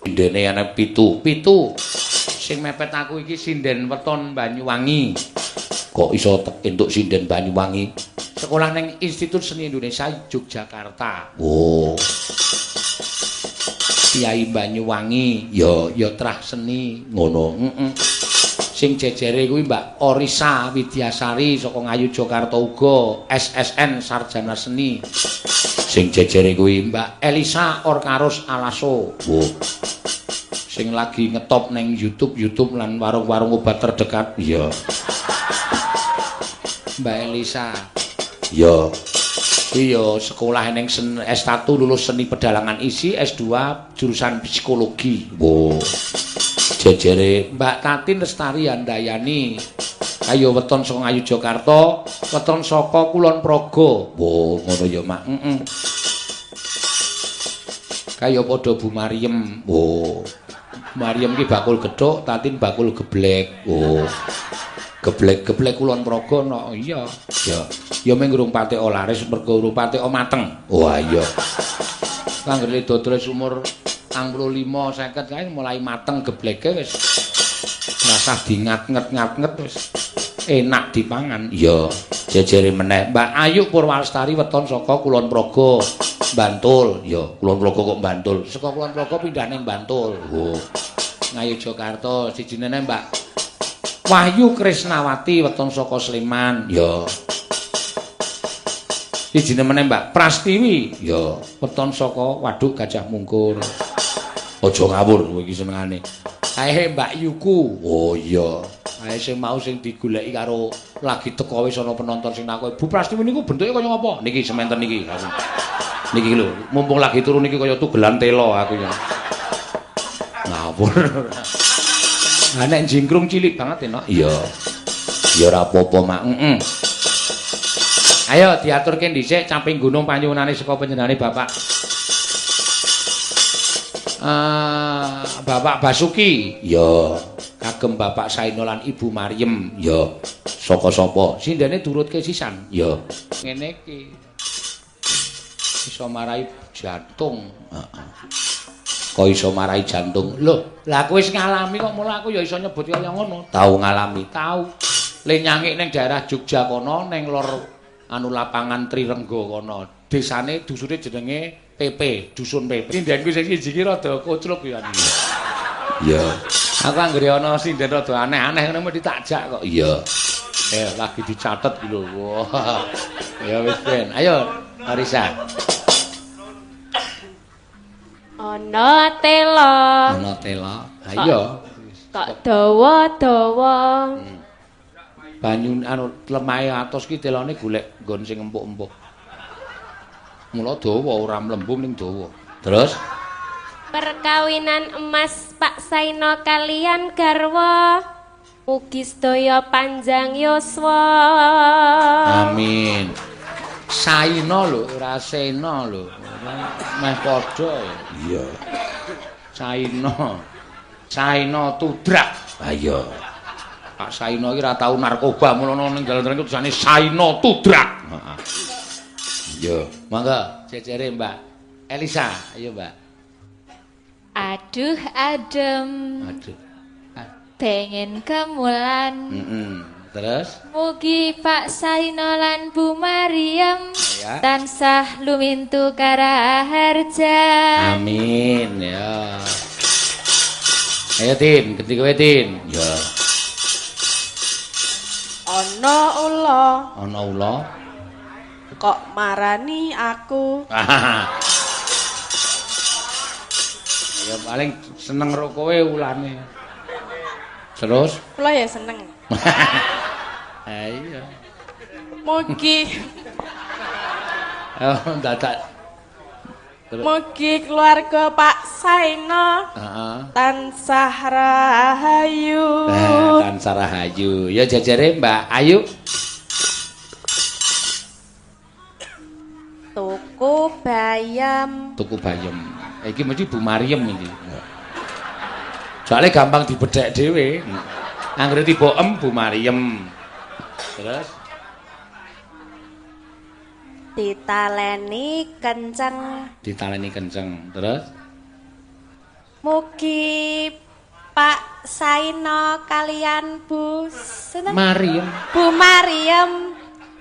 Sindene ana 7. Sing mepet aku iki sinden weton Banyuwangi. Kok iso entuk sinden Banyuwangi? Sekolah ning Institut Seni Indonesia Yogyakarta. Oh. Kyai Banyuwangi ya trah seni Ngono. Sing jejere kuwi Mbak Orisa Widyasari saka Ngayu Jakarta uga SSN Sarjana Seni. Sing jejere kuwi Mbak Elisa Orkarus Alaso. Oh. Sing lagi ngetop ning YouTube lan warung-warung obat terdekat. Iya. Mbak Elisa. Iya. Iya, sekolah ning S1 lulus seni pedalangan isi, S2 jurusan psikologi. Oh. Jejere Mbak Tatin Lestari Handayani. Ayo weton saka Ngayu Jakarta, weton saka Kulon Progo. Oh, ngono ya, Mak. Kaya padha Bu Maryam. Oh. Maryam ki bakul gethuk, Tatin bakul geblek. Oh. Geblek-geblek kulon praga no. Iya. Ya. Ya mung urung patek laris mergo urung patek mateng. Wah iya. Kanggere dodol umur 45 50 kae mulai mateng gebleke wis rasah dingat-nget wis enak dipangan. Iya, jejere meneh Mbak Ayu Purwalestari weton saka Kulon Progo, Bantul. Ya, Kulon Progo kok Bantul. Saka Kulon Progo pindah ning Bantul. Oh. Ngayu Jakarta sijine Mbak Wahyu Krisnawati weton saka Sleman. Ya. Sijine meneh Mbak Prastiwi. Ya, weton saka Waduk Gajah Mungkur. Aja ngawur kowe iki senengane. Ae Mbak Yuku. Oh iya. Ae sing mau sing digoleki karo lagi teko wis ana penonton sing nakoki, Bu Prastiwi niku bentuke kaya ngapa? Niki sementen niki. Niki lho, mumpung lagi turu niki kaya tugelan telo aku ya. Ngawur. Lah nek jingkrung cilik banget enak. Iya. Ya ora apa-apa, Mak. Ayo diaturke dhisik caping gunung panyuwunane saka panjenengane Bapak. Bapak Basuki, ya kagem Bapak Saino lan Ibu Maryam, ya saka sapa? Sindene durutke sisan, ya ngene iki. Iso marai jantung. Heeh. Kok iso marai jantung? Lho, lah aku wis ngalami kok mula aku ya iso nyebut kaya ngono. Tau ngalami, tau. Le nyangik ning daerah Jogja kono ning lor anu lapangan Trirenggo kono. Desane dusune jenenge PP, dusun PP. Sindenku sing siji ki rada kocluk ya. Iya. Aku anggere ana sinden rada aneh-aneh ngene mesti takjak kok. Iya. Lagi dicatet iki lho. Wah. Ya wis ben. Ayo, Marisa. Ana tela. Ana tela. Ayo. Kok dawa-dawa. Banyu anu lemahe atos ki telane golek nggon sing empuk-empuk. Mula dawa ora mlembung ning dawa. Terus Perkawinan emas Pak Saino kalian garwa mugi sedaya panjang yuswa. amin. Saino lho, ora Sena lho. Meh padha ya. Iya. Saino. Saino tudrak. Ha iya. Pak Saino iki ora tau narkoba, mulane ning dalan iku tulisane Saino tudrak. Heeh. Iya, mangga jejere Mbak Elisa, ayo Mbak. Aduh adem. Aduh. Pengen kemulan. Terus? Mugi Pak Saino lan Bu Maryam Ya. tansah lumintu karaharja. Amin ya. Ayo Tin, ganti kowe Tin. Ya. Ana ula Ana ula. kok marani aku. Ya paling seneng karo kowe ulane. Terus? Kula ya seneng. Iya. Mugi Oh, dadak. mugi keluarga Pak Saino Heeh. tansah rahayu. Tansah rahayu. Ya jejere Mbak Ayu. Tuku bayam. Tuku bayem. Iki mesti Bu Maryam iki. Soalnya gampang dibedhek dhewe. Anggere tiba Bu Maryam. Terus Ditaleni kenceng. ditaleni kenceng. Terus Mugi Pak Saino kalian Bu sinten? Maryam Bu Maryam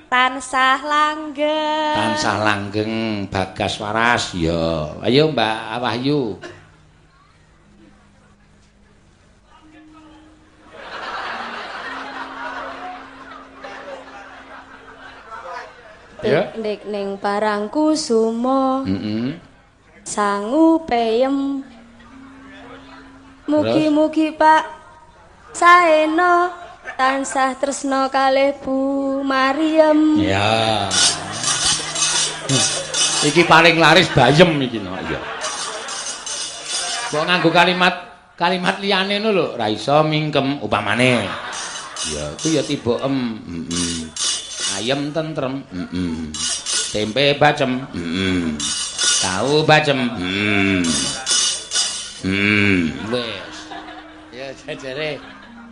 tansah langgeng. tansah langgeng bagas waras ya. Ayo Mbak Wahyu. Ya. Nek ning parangku sumo. Heeh. Sangu peyem. Mugi-mugi Pak Saeno tansah tresna kalih Bu Maryam. Ya. Iki paling laris bayem iki no. Ya. Kok nganggo kalimat liyane ngono lho, ra iso mingkem upamane. Ya, ku ya tiba ayam tentrem, tempe bacem, Tahu bacem. Wis. Ya jajare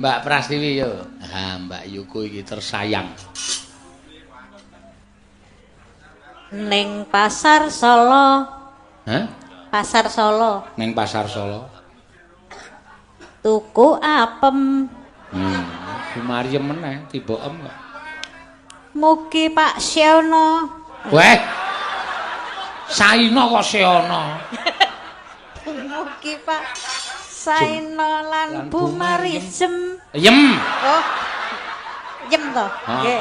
Mbak Prastiwi yo. Ha Mbak Yuku iki tersayang. Ning Pasar Solo. Hah? Pasar Solo. Ning Pasar Solo. Tuku apem. Mariem meneh tiba em kok. Mugi Pak Siono. Weh. Saina kok seana. Mugi Pak Saino lan Bu Marijem. Yem. Oh. Jem to. Nggih.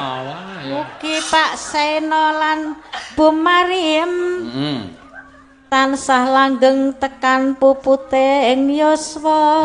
Mugi Pak Saino lan Bu Marijem. Tansah langgeng tekan pupute ing yuswa.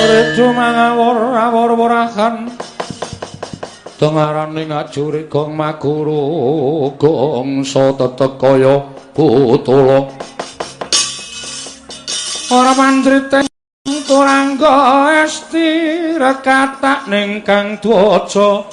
Rejo mangawur-awur-wurahan Dengarane ngajure gong maguru gongso tetek kaya butula ora mandrite turangga esti rekatak ning kang dwaja